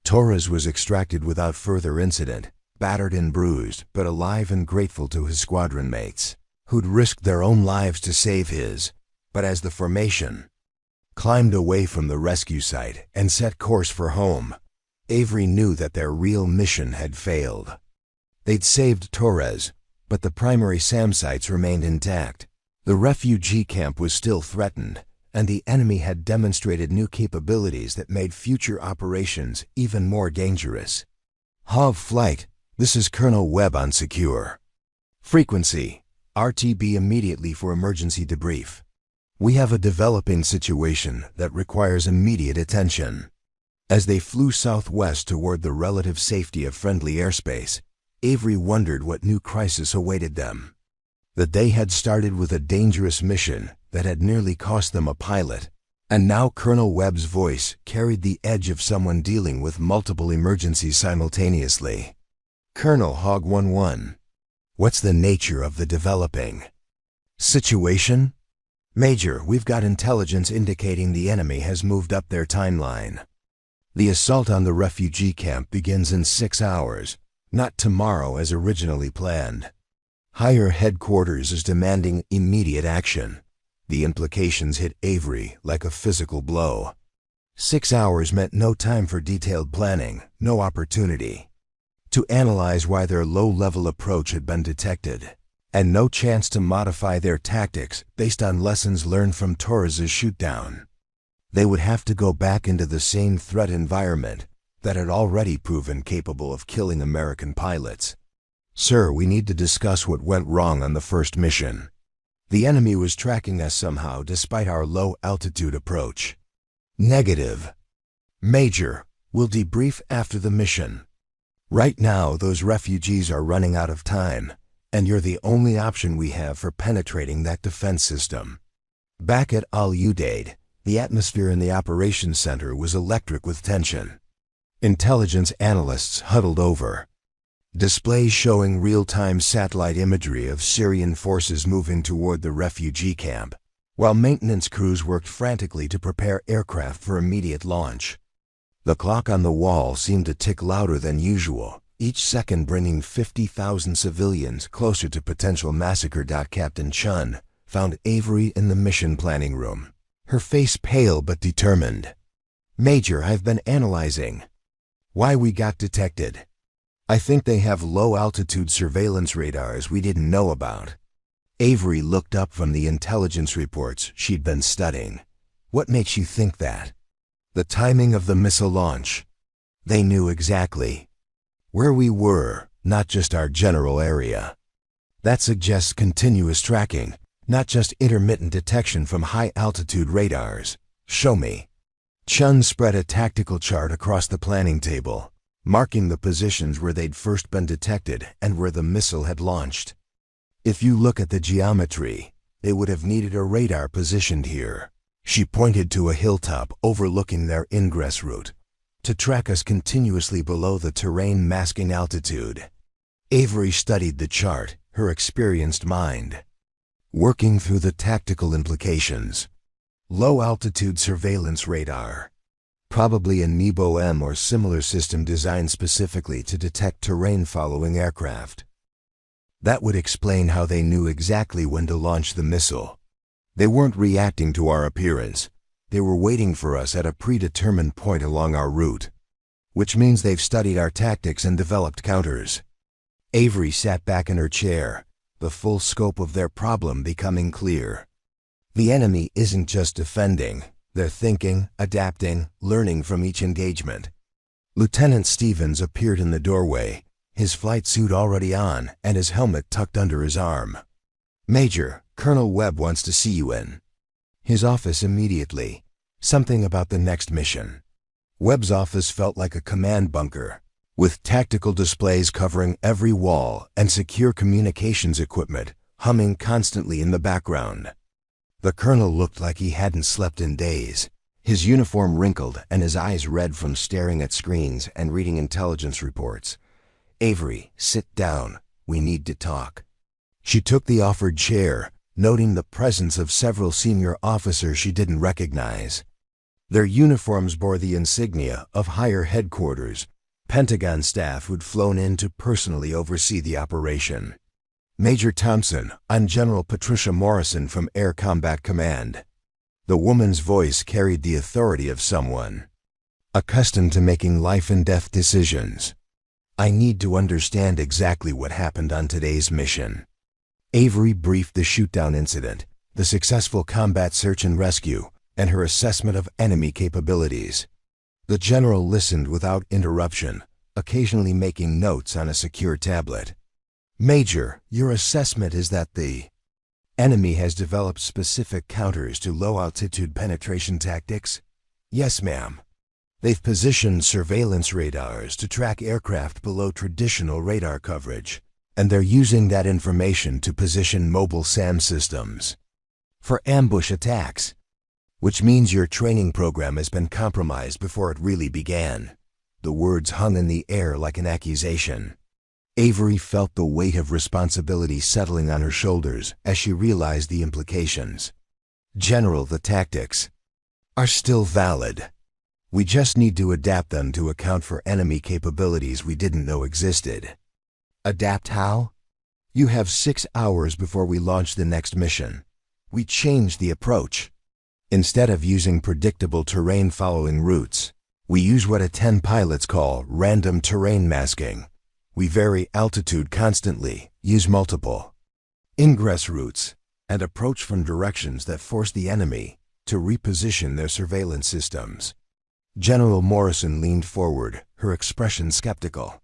Torres was extracted without further incident, battered and bruised, but alive and grateful to his squadron mates, who'd risked their own lives to save his. But as the formation climbed away from the rescue site and set course for home, Avery knew that their real mission had failed. They'd saved Torres, but the primary SAM sites remained intact. The refugee camp was still threatened, and the enemy had demonstrated new capabilities that made future operations even more dangerous. Hog flight, this is Colonel Webb on secure. Frequency, RTB immediately for emergency debrief. We have a developing situation that requires immediate attention. As they flew southwest toward the relative safety of friendly airspace, Avery wondered what new crisis awaited them. The day had started with a dangerous mission that had nearly cost them a pilot, and now Colonel Webb's voice carried the edge of someone dealing with multiple emergencies simultaneously. Colonel Hog 1-1. What's the nature of the developing situation? Major, we've got intelligence indicating the enemy has moved up their timeline. The assault on the refugee camp begins in 6 hours, not tomorrow as originally planned. Higher headquarters is demanding immediate action. The implications hit Avery like a physical blow. 6 hours meant no time for detailed planning, no opportunity to analyze why their low-level approach had been detected, and no chance to modify their tactics based on lessons learned from Torres's shootdown. They would have to go back into the same threat environment that had already proven capable of killing American pilots. Sir, we need to discuss what went wrong on the first mission. The enemy was tracking us somehow despite our low-altitude approach. Negative. Major, we'll debrief after the mission. Right now, those refugees are running out of time, and you're the only option we have for penetrating that defense system. Back at Al Udeid, The atmosphere in the operations center was electric with tension. Intelligence analysts huddled over. Displays showing real-time satellite imagery of Syrian forces moving toward the refugee camp, while maintenance crews worked frantically to prepare aircraft for immediate launch. The clock on the wall seemed to tick louder than usual, each second bringing 50,000 civilians closer to potential massacre. Captain Chun found Avery in the mission planning room, her face pale but determined. "Major, I've been analyzing why we got detected. I think they have low-altitude surveillance radars we didn't know about." Avery looked up from the intelligence reports she'd been studying. "What makes you think that?" "The timing of the missile launch. They knew exactly where we were, not just our general area. That suggests continuous tracking, not just intermittent detection from high-altitude radars." "Show me." Chun spread a tactical chart across the planning table, marking the positions where they'd first been detected and where the missile had launched. "If you look at the geometry, they would have needed a radar positioned here." She pointed to a hilltop overlooking their ingress route, "to track us continuously below the terrain masking altitude." Avery studied the chart, her experienced mind working through the tactical implications. Low-altitude surveillance radar. Probably a NEBO-M or similar system designed specifically to detect terrain-following aircraft. That would explain how they knew exactly when to launch the missile. They weren't reacting to our appearance. They were waiting for us at a predetermined point along our route. Which means they've studied our tactics and developed counters. Avery sat back in her chair, the full scope of their problem becoming clear. The enemy isn't just defending, they're thinking, adapting, learning from each engagement. Lieutenant Stevens appeared in the doorway, his flight suit already on and his helmet tucked under his arm. "Major, Colonel Webb wants to see you in his office immediately. Something about the next mission." Webb's office felt like a command bunker, with tactical displays covering every wall and secure communications equipment humming constantly in the background. The colonel looked like he hadn't slept in days, his uniform wrinkled and his eyes red from staring at screens and reading intelligence reports. "Avery, sit down. We need to talk." She took the offered chair, noting the presence of several senior officers she didn't recognize. Their uniforms bore the insignia of higher headquarters, Pentagon staff who'd flown in to personally oversee the operation. "Major Thompson, I'm General Patricia Morrison from Air Combat Command." The woman's voice carried the authority of someone accustomed to making life-and-death decisions. "I need to understand exactly what happened on today's mission." Avery briefed the shoot-down incident, the successful combat search and rescue, and her assessment of enemy capabilities. The general listened without interruption, occasionally making notes on a secure tablet. "Major, your assessment is that the enemy has developed specific counters to low-altitude penetration tactics?" "Yes, ma'am. They've positioned surveillance radars to track aircraft below traditional radar coverage, and they're using that information to position mobile SAM systems for ambush attacks." "Which means your training program has been compromised before it really began." The words hung in the air like an accusation. Avery felt the weight of responsibility settling on her shoulders as she realized the implications. "General, the tactics are still valid. We just need to adapt them to account for enemy capabilities we didn't know existed." "Adapt how?" "You have 6 hours before we launch the next mission. We changed the approach. Instead of using predictable terrain-following routes, we use what A-10 pilots call random terrain masking. We vary altitude constantly, use multiple ingress routes, and approach from directions that force the enemy to reposition their surveillance systems." General Morrison leaned forward, her expression skeptical.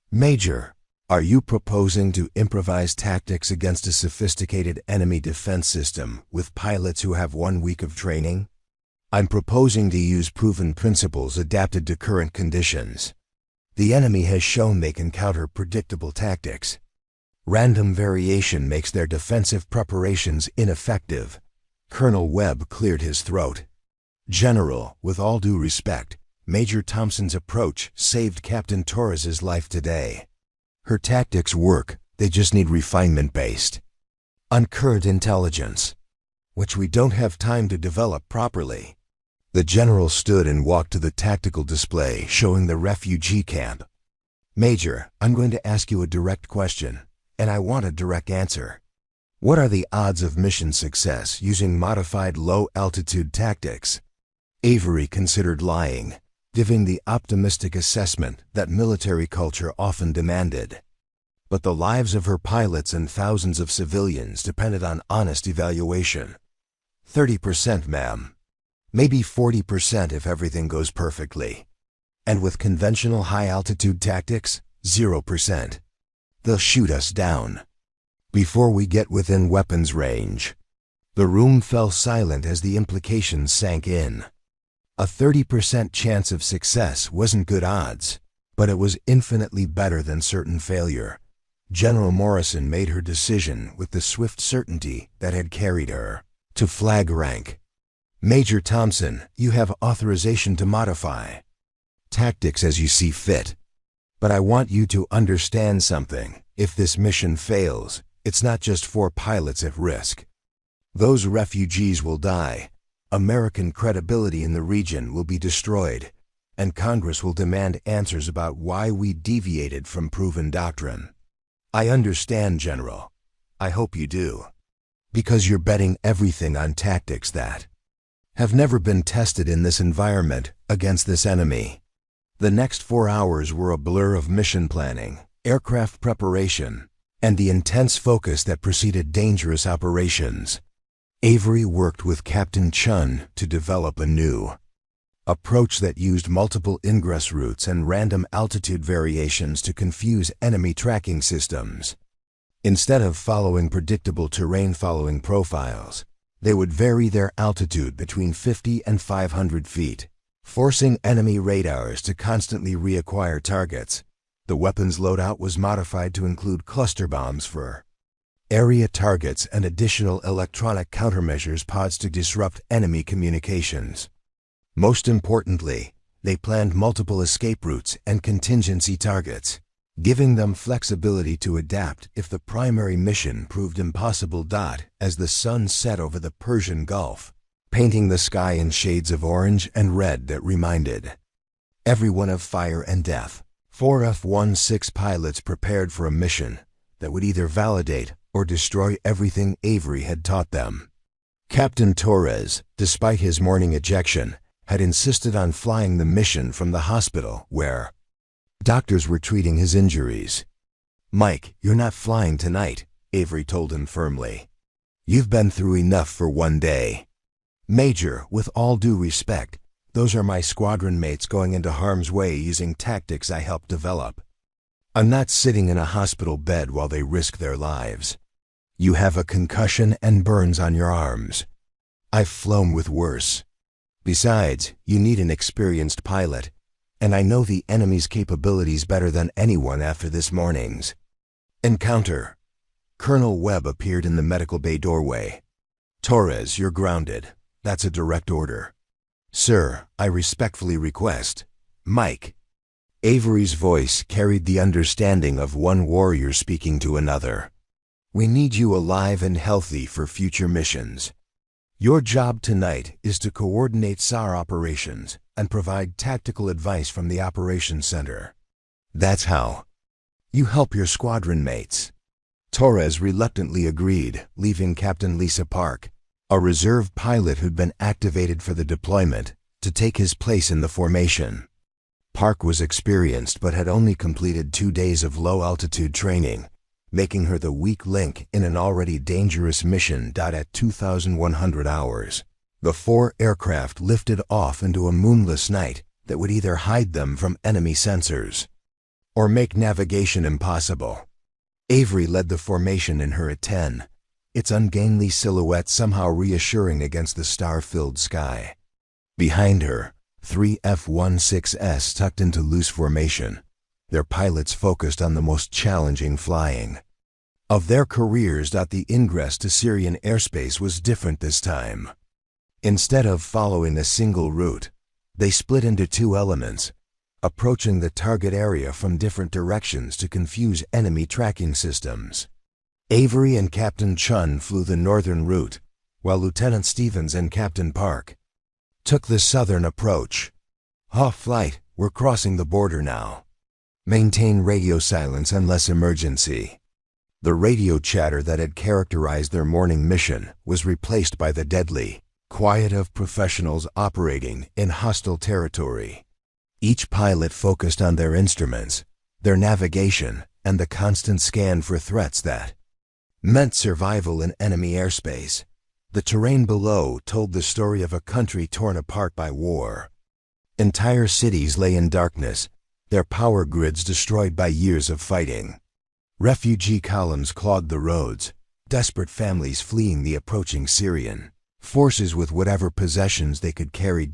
"Major, are you proposing to improvise tactics against a sophisticated enemy defense system with pilots who have 1 week of training?" "I'm proposing to use proven principles adapted to current conditions. The enemy has shown they can counter predictable tactics. Random variation makes their defensive preparations ineffective." Colonel Webb cleared his throat. General, with all due respect, Major Thompson's approach saved Captain Torres's life today. Her tactics work, they just need refinement-based, uncurrent intelligence, which we don't have time to develop properly. The general stood and walked to the tactical display showing the refugee camp. Major, I'm going to ask you a direct question, and I want a direct answer. What are the odds of mission success using modified low-altitude tactics? Avery considered lying, giving the optimistic assessment that military culture often demanded. But the lives of her pilots and thousands of civilians depended on honest evaluation. 30%, ma'am. Maybe 40% if everything goes perfectly. And with conventional high-altitude tactics, 0%. They'll shoot us down before we get within weapons range. The room fell silent as the implications sank in. A 30% chance of success wasn't good odds, but it was infinitely better than certain failure. General Morrison made her decision with the swift certainty that had carried her to flag rank. Major Thompson, you have authorization to modify tactics as you see fit. But I want you to understand something. If this mission fails, it's not just 4 pilots at risk. Those refugees will die. American credibility in the region will be destroyed, and Congress will demand answers about why we deviated from proven doctrine. I understand, General. I hope you do. Because you're betting everything on tactics that have never been tested in this environment against this enemy. The next 4 hours were a blur of mission planning, aircraft preparation, and the intense focus that preceded dangerous operations. Avery worked with Captain Chun to develop a new approach that used multiple ingress routes and random altitude variations to confuse enemy tracking systems. Instead of following predictable terrain-following profiles, they would vary their altitude between 50 and 500 feet, forcing enemy radars to constantly reacquire targets. The weapons loadout was modified to include cluster bombs for area targets and additional electronic countermeasures pods to disrupt enemy communications. Most importantly, they planned multiple escape routes and contingency targets, giving them flexibility to adapt if the primary mission proved impossible. As the sun set over the Persian Gulf, painting the sky in shades of orange and red that reminded everyone of fire and death, 4 F-16 pilots prepared for a mission that would either validate or destroy everything Avery had taught them. Captain Torres, despite his morning ejection, had insisted on flying the mission from the hospital where doctors were treating his injuries. "Mike, you're not flying tonight," Avery told him firmly. "You've been through enough for one day." "Major, with all due respect, those are my squadron mates going into harm's way using tactics I helped develop. I'm not sitting in a hospital bed while they risk their lives. You have a concussion and burns on your arms. I've flown with worse. Besides, you need an experienced pilot, and I know the enemy's capabilities better than anyone after this morning's encounter." Colonel Webb appeared in the medical bay doorway. "Torres, you're grounded. That's a direct order." "Sir, I respectfully request." "Mike." Avery's voice carried the understanding of one warrior speaking to another. "We need you alive and healthy for future missions. Your job tonight is to coordinate SAR operations and provide tactical advice from the operations center. That's how you help your squadron mates." Torres reluctantly agreed, leaving Captain Lisa Park, a reserve pilot who'd been activated for the deployment, to take his place in the formation. Park was experienced but had only completed 2 days of low-altitude training, making her the weak link in an already dangerous mission. At 2,100 hours, the 4 aircraft lifted off into a moonless night that would either hide them from enemy sensors or make navigation impossible. Avery led the formation in her A-10, its ungainly silhouette somehow reassuring against the star-filled sky. Behind her, 3 F-16s tucked into loose formation, their pilots focused on the most challenging flying of their careers. The ingress to Syrian airspace was different this time. Instead of following a single route, they split into two elements, approaching the target area from different directions to confuse enemy tracking systems. Avery and Captain Chun flew the northern route, while Lieutenant Stevens and Captain Park took the southern approach. "Off flight, we're crossing the border now. Maintain radio silence unless emergency." The radio chatter that had characterized their morning mission was replaced by the deadly quiet of professionals operating in hostile territory. Each pilot focused on their instruments, their navigation, and the constant scan for threats that meant survival in enemy airspace. The terrain below told the story of a country torn apart by war. Entire cities lay in darkness, their power grids destroyed by years of fighting. Refugee columns clogged the roads, desperate families fleeing the approaching Syrian forces with whatever possessions they could carry.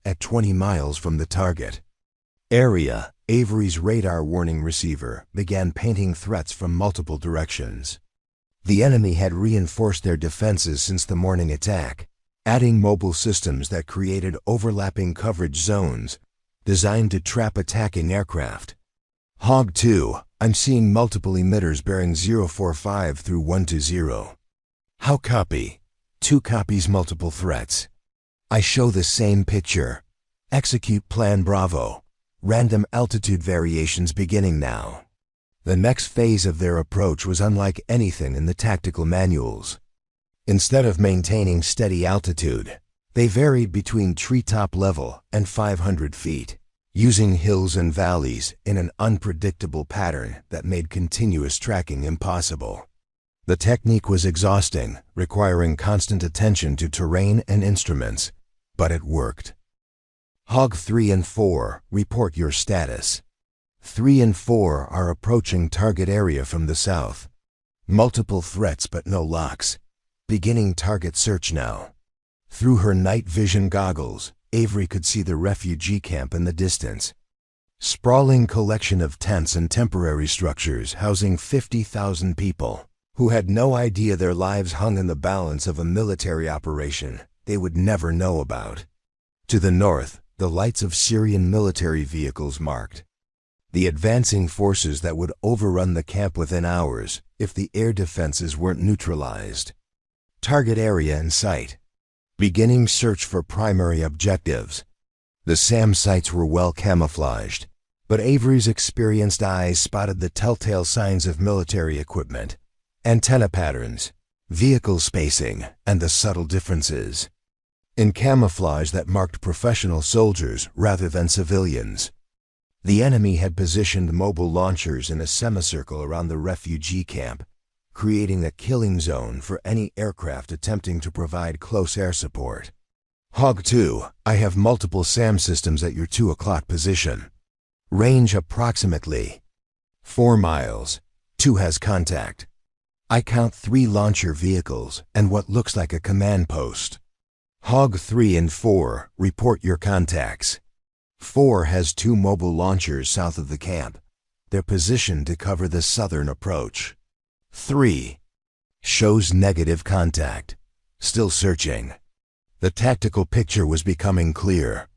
At 20 miles from the target area, Avery's radar warning receiver began painting threats from multiple directions. The enemy had reinforced their defenses since the morning attack, adding mobile systems that created overlapping coverage zones designed to trap attacking aircraft. Hog 2, I'm seeing multiple emitters bearing 045 through 120. How copy? 2 copies, multiple threats. I show the same picture. Execute Plan Bravo. Random altitude variations beginning now. The next phase of their approach was unlike anything in the tactical manuals. Instead of maintaining steady altitude, they varied between treetop level and 500 feet, using hills and valleys in an unpredictable pattern that made continuous tracking impossible. The technique was exhausting, requiring constant attention to terrain and instruments, but it worked. Hog 3 and 4, report your status. 3 and 4 are approaching target area from the south. Multiple threats but no locks. Beginning target search now. Through her night vision goggles, Avery could see the refugee camp in the distance. Sprawling collection of tents and temporary structures housing 50,000 people who had no idea their lives hung in the balance of a military operation they would never know about. To the north, the lights of Syrian military vehicles marked the advancing forces that would overrun the camp within hours if the air defenses weren't neutralized. Target area in sight. Beginning search for primary objectives. The SAM sites were well camouflaged, but Avery's experienced eyes spotted the telltale signs of military equipment, antenna patterns, vehicle spacing, and the subtle differences in camouflage that marked professional soldiers rather than civilians. The enemy had positioned mobile launchers in a semicircle around the refugee camp, creating a killing zone for any aircraft attempting to provide close air support. Hog 2, I have multiple SAM systems at your 2 o'clock position. Range approximately 4 miles. 2 has contact. I count 3 launcher vehicles and what looks like a command post. Hog 3 and 4, report your contacts. 4 has 2 mobile launchers south of the camp. They're positioned to cover the southern approach. 3 shows negative contact. Still searching. The tactical picture was becoming clear.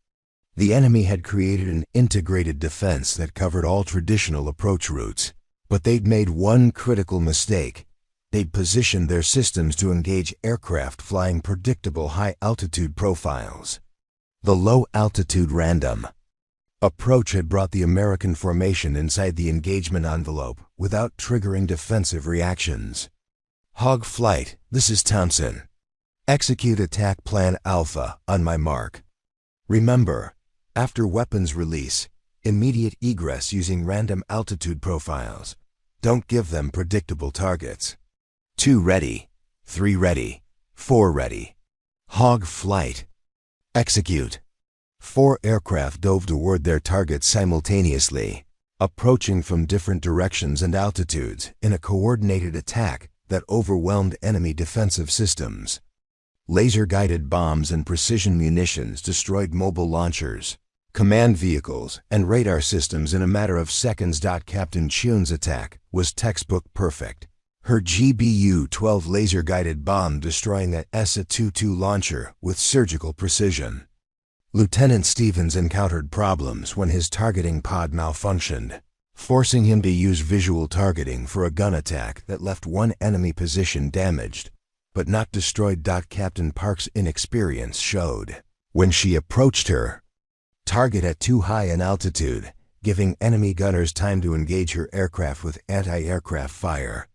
The enemy had created an integrated defense that covered all traditional approach routes, but they'd made one critical mistake. They'd positioned their systems to engage aircraft flying predictable high-altitude profiles. The low-altitude random approach had brought the American formation inside the engagement envelope without triggering defensive reactions. Hog flight, this is Thompson. Execute attack plan Alpha on my mark. Remember, after weapons release, immediate egress using random altitude profiles. Don't give them predictable targets. 2 ready, 3 ready, 4 ready. Hog flight. Execute. 4 aircraft dove toward their targets simultaneously, approaching from different directions and altitudes in a coordinated attack that overwhelmed enemy defensive systems. Laser-guided bombs and precision munitions destroyed mobile launchers, command vehicles, and radar systems in a matter of seconds. Captain Chun's attack was textbook perfect. her GBU-12 laser-guided bomb destroying the A-22 launcher with surgical precision. Lieutenant Stevens encountered problems when his targeting pod malfunctioned, forcing him to use visual targeting for a gun attack that left one enemy position damaged, but not destroyed. Captain Park's inexperience showed when she approached her target at too high an altitude, giving enemy gunners time to engage her aircraft with anti-aircraft fire.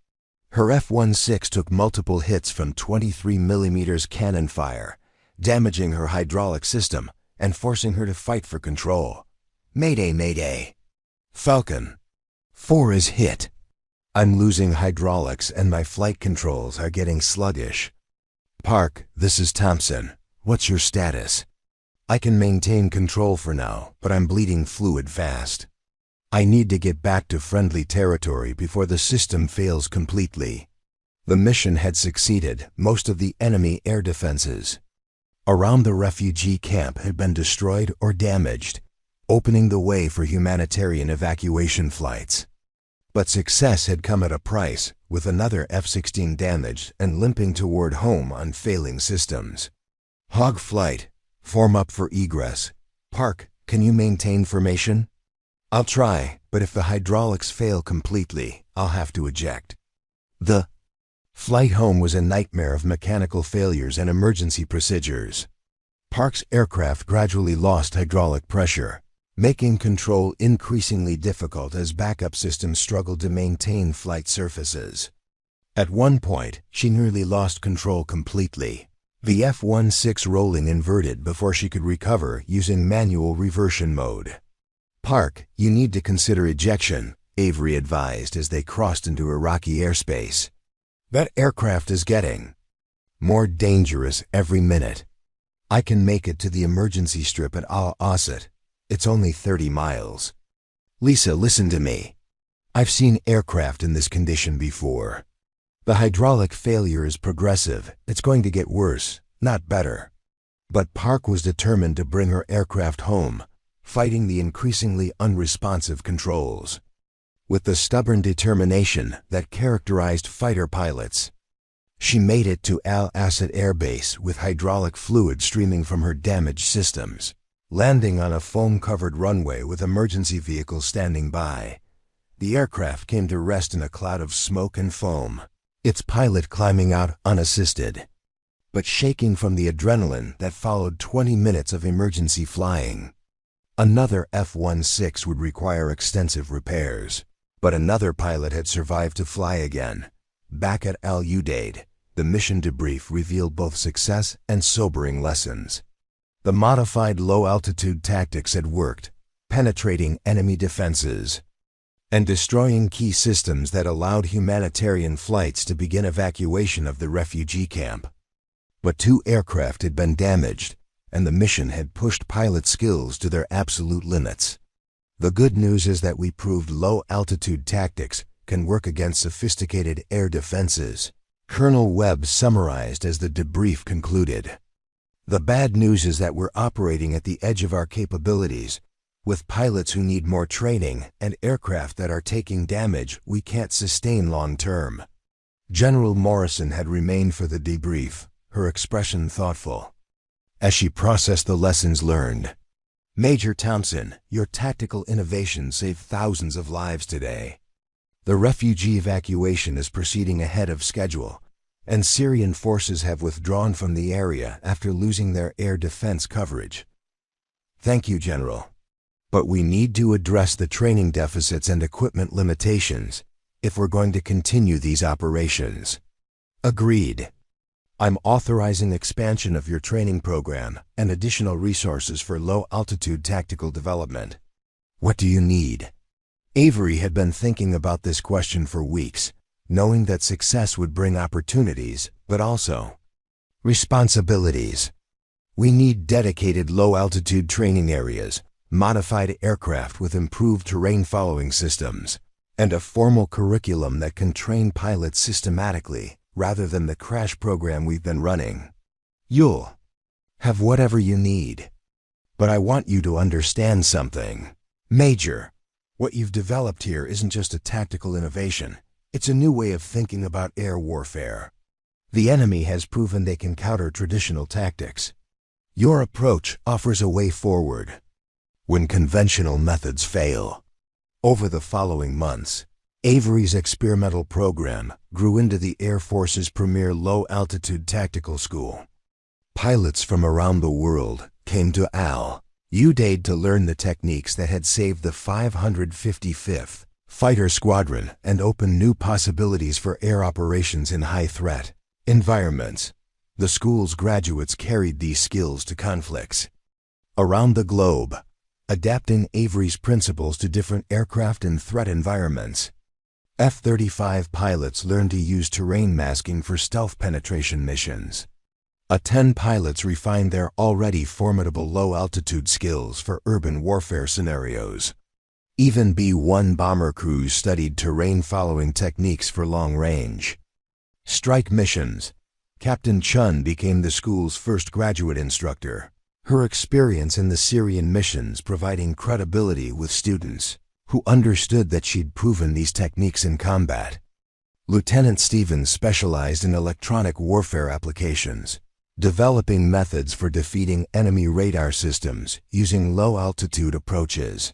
Her F-16 took multiple hits from 23mm cannon fire, damaging her hydraulic system and forcing her to fight for control. Mayday, mayday. Falcon 4 is hit. I'm losing hydraulics and my flight controls are getting sluggish. Park, this is Thompson. What's your status? I can maintain control for now, but I'm bleeding fluid fast. I need to get back to friendly territory before the system fails completely. The mission had succeeded. Most of the enemy air defenses around the refugee camp had been destroyed or damaged, opening the way for humanitarian evacuation flights. But success had come at a price, with another F-16 damaged and limping toward home on failing systems. Hog flight, form up for egress. Park, can you maintain formation? I'll try, but if the hydraulics fail completely, I'll have to eject. The flight home was a nightmare of mechanical failures and emergency procedures. Park's aircraft gradually lost hydraulic pressure, making control increasingly difficult as backup systems struggled to maintain flight surfaces. At one point, she nearly lost control completely. The F-16 rolling inverted before she could recover using manual reversion mode. Park, you need to consider ejection, Avery advised as they crossed into Iraqi airspace. That aircraft is getting more dangerous every minute. I can make it to the emergency strip at Al-Asad. It's only 30 miles. Lisa, listen to me. I've seen aircraft in this condition before. The hydraulic failure is progressive. It's going to get worse, not better. But Park was determined to bring her aircraft home, fighting the increasingly unresponsive controls. With the stubborn determination that characterized fighter pilots, she made it to Al-Asad Air Base with hydraulic fluid streaming from her damaged systems, landing on a foam-covered runway with emergency vehicles standing by. The aircraft came to rest in a cloud of smoke and foam, its pilot climbing out unassisted, but shaking from the adrenaline that followed 20 minutes of emergency flying. Another F-16 would require extensive repairs, but another pilot had survived to fly again. Back at Al-Udeid, the mission debrief revealed both success and sobering lessons. The modified low-altitude tactics had worked, penetrating enemy defenses and destroying key systems that allowed humanitarian flights to begin evacuation of the refugee camp. But 2 aircraft had been damaged, and the mission had pushed pilot skills to their absolute limits. The good news is that we proved low-altitude tactics can work against sophisticated air defenses, Colonel Webb summarized as the debrief concluded. The bad news is that we're operating at the edge of our capabilities, with pilots who need more training and aircraft that are taking damage we can't sustain long-term. General Morrison had remained for the debrief, her expression thoughtful, as she processed the lessons learned. Major Thompson, your tactical innovation saved thousands of lives today. The refugee evacuation is proceeding ahead of schedule, and Syrian forces have withdrawn from the area after losing their air defense coverage. Thank you, General. But we need to address the training deficits and equipment limitations if we're going to continue these operations. Agreed. I'm authorizing expansion of your training program and additional resources for low-altitude tactical development. What do you need? Avery had been thinking about this question for weeks, knowing that success would bring opportunities, but also responsibilities. We need dedicated low-altitude training areas, modified aircraft with improved terrain-following systems, and a formal curriculum that can train pilots systematically rather than the crash program we've been running. You'll have whatever you need. But I want you to understand something. Major, what you've developed here isn't just a tactical innovation. It's a new way of thinking about air warfare. The enemy has proven they can counter traditional tactics. Your approach offers a way forward when conventional methods fail. Over the following months, Avery's experimental program grew into the Air Force's premier low-altitude tactical school. Pilots from around the world came to Al-Udeid to learn the techniques that had saved the 555th Fighter Squadron and opened new possibilities for air operations in high-threat environments. The school's graduates carried these skills to conflicts around the globe, adapting Avery's principles to different aircraft and threat environments. F-35 pilots learned to use terrain masking for stealth penetration missions. A-10 pilots refined their already formidable low-altitude skills for urban warfare scenarios. Even B-1 bomber crews studied terrain-following techniques for long-range strike missions. Captain Chun became the school's first graduate instructor, her experience in the Syrian missions providing credibility with students who understood that she'd proven these techniques in combat. Lieutenant Stevens specialized in electronic warfare applications, developing methods for defeating enemy radar systems using low-altitude approaches.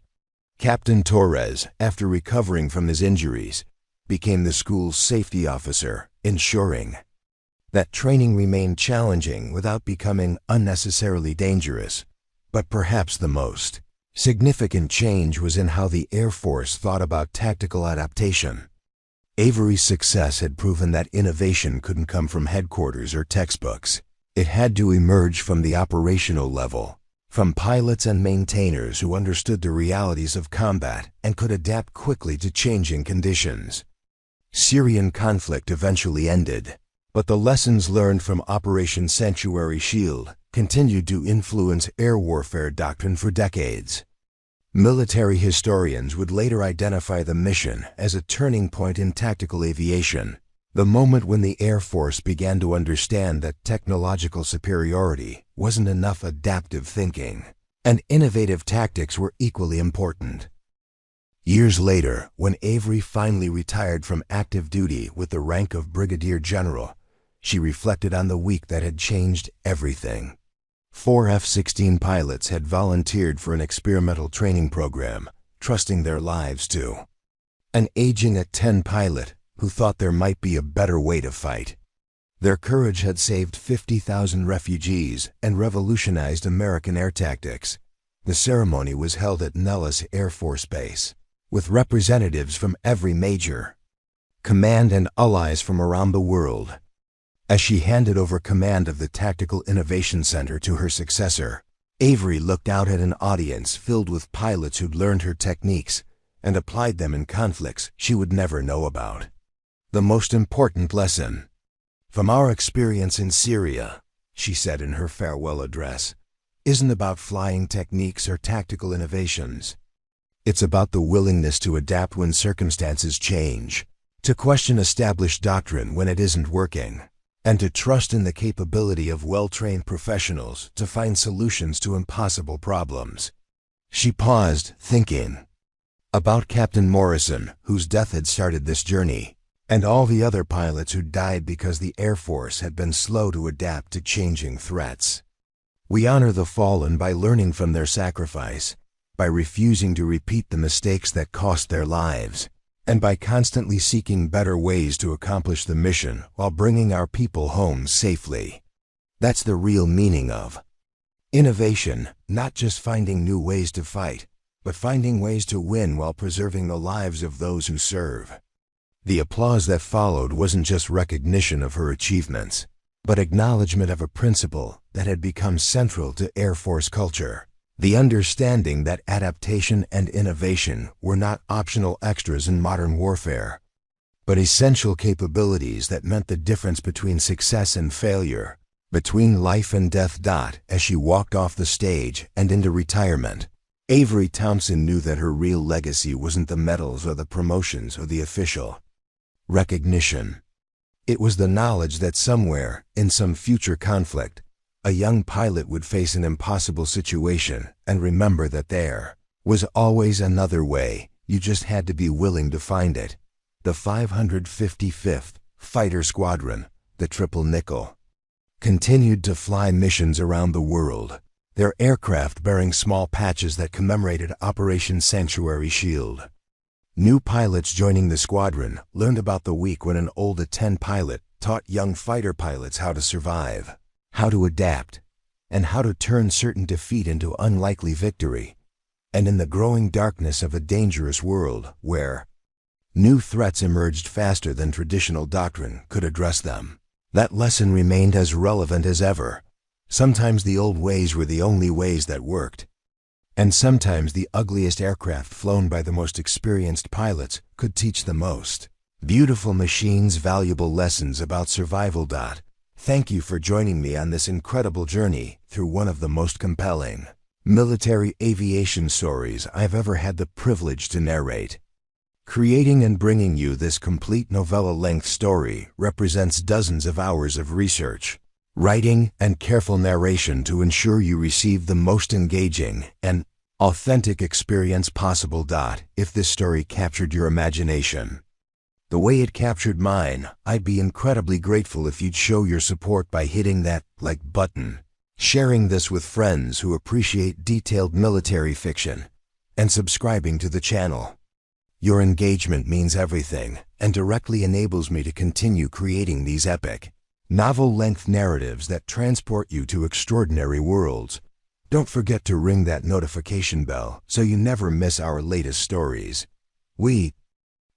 Captain Torres, after recovering from his injuries, became the school's safety officer, ensuring that training remained challenging without becoming unnecessarily dangerous. But perhaps the most significant change was in how the Air Force thought about tactical adaptation. Avery's success had proven that innovation couldn't come from headquarters or textbooks. It had to emerge from the operational level, from pilots and maintainers who understood the realities of combat and could adapt quickly to changing conditions. Syrian conflict eventually ended, but the lessons learned from Operation Sanctuary Shield continued to influence air warfare doctrine for decades. Military historians would later identify the mission as a turning point in tactical aviation, the moment when the Air Force began to understand that technological superiority wasn't enough. Adaptive thinking and innovative tactics were equally important. Years later, when Avery finally retired from active duty with the rank of Brigadier General, she reflected on the week that had changed everything. 4 F-16 pilots had volunteered for an experimental training program, trusting their lives to an aging A-10 pilot who thought there might be a better way to fight. Their courage had saved 50,000 refugees and revolutionized American air tactics. The ceremony was held at Nellis Air Force Base, with representatives from every major command and allies from around the world. As she handed over command of the Tactical Innovation Center to her successor, Avery looked out at an audience filled with pilots who'd learned her techniques and applied them in conflicts she would never know about. The most important lesson from our experience in Syria, she said in her farewell address, isn't about flying techniques or tactical innovations. It's about the willingness to adapt when circumstances change, to question established doctrine when it isn't working, and to trust in the capability of well-trained professionals to find solutions to impossible problems. She paused, thinking about Captain Morrison, whose death had started this journey, and all the other pilots who died because the Air Force had been slow to adapt to changing threats. We honor the fallen by learning from their sacrifice, by refusing to repeat the mistakes that cost their lives, and by constantly seeking better ways to accomplish the mission while bringing our people home safely. That's the real meaning of innovation, not just finding new ways to fight, but finding ways to win while preserving the lives of those who serve. The applause that followed wasn't just recognition of her achievements, but acknowledgement of a principle that had become central to Air Force culture. The understanding that adaptation and innovation were not optional extras in modern warfare, but essential capabilities that meant the difference between success and failure, between life and death. As she walked off the stage and into retirement, Avery Thompson knew that her real legacy wasn't the medals or the promotions or the official recognition. It was the knowledge that somewhere, in some future conflict, a young pilot would face an impossible situation and remember that there was always another way. You just had to be willing to find it. The 555th Fighter Squadron, the Triple Nickel, continued to fly missions around the world, their aircraft bearing small patches that commemorated Operation Sanctuary Shield. New pilots joining the squadron learned about the week when an old A-10 pilot taught young fighter pilots how to survive, how to adapt, and how to turn certain defeat into unlikely victory. And in the growing darkness of a dangerous world where new threats emerged faster than traditional doctrine could address them, that lesson remained as relevant as ever. Sometimes the old ways were the only ways that worked. And sometimes the ugliest aircraft flown by the most experienced pilots could teach the most beautiful machines valuable lessons about survival. Thank you for joining me on this incredible journey through one of the most compelling military aviation stories I've ever had the privilege to narrate. Creating and bringing you this complete novella-length story represents dozens of hours of research, writing, and careful narration to ensure you receive the most engaging and authentic experience possible. If this story captured your imagination the way it captured mine, I'd be incredibly grateful if you'd show your support by hitting that like button, sharing this with friends who appreciate detailed military fiction, and subscribing to the channel. Your engagement means everything and directly enables me to continue creating these epic, novel-length narratives that transport you to extraordinary worlds. Don't forget to ring that notification bell so you never miss our latest stories. We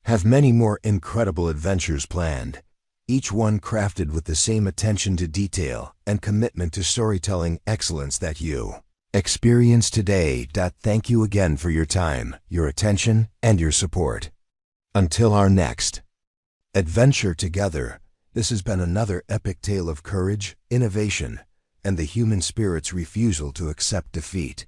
have many more incredible adventures planned, each one crafted with the same attention to detail and commitment to storytelling excellence that you experience today. Thank you again for your time, your attention, and your support. Until our next adventure together, this has been another epic tale of courage, innovation, and the human spirit's refusal to accept defeat.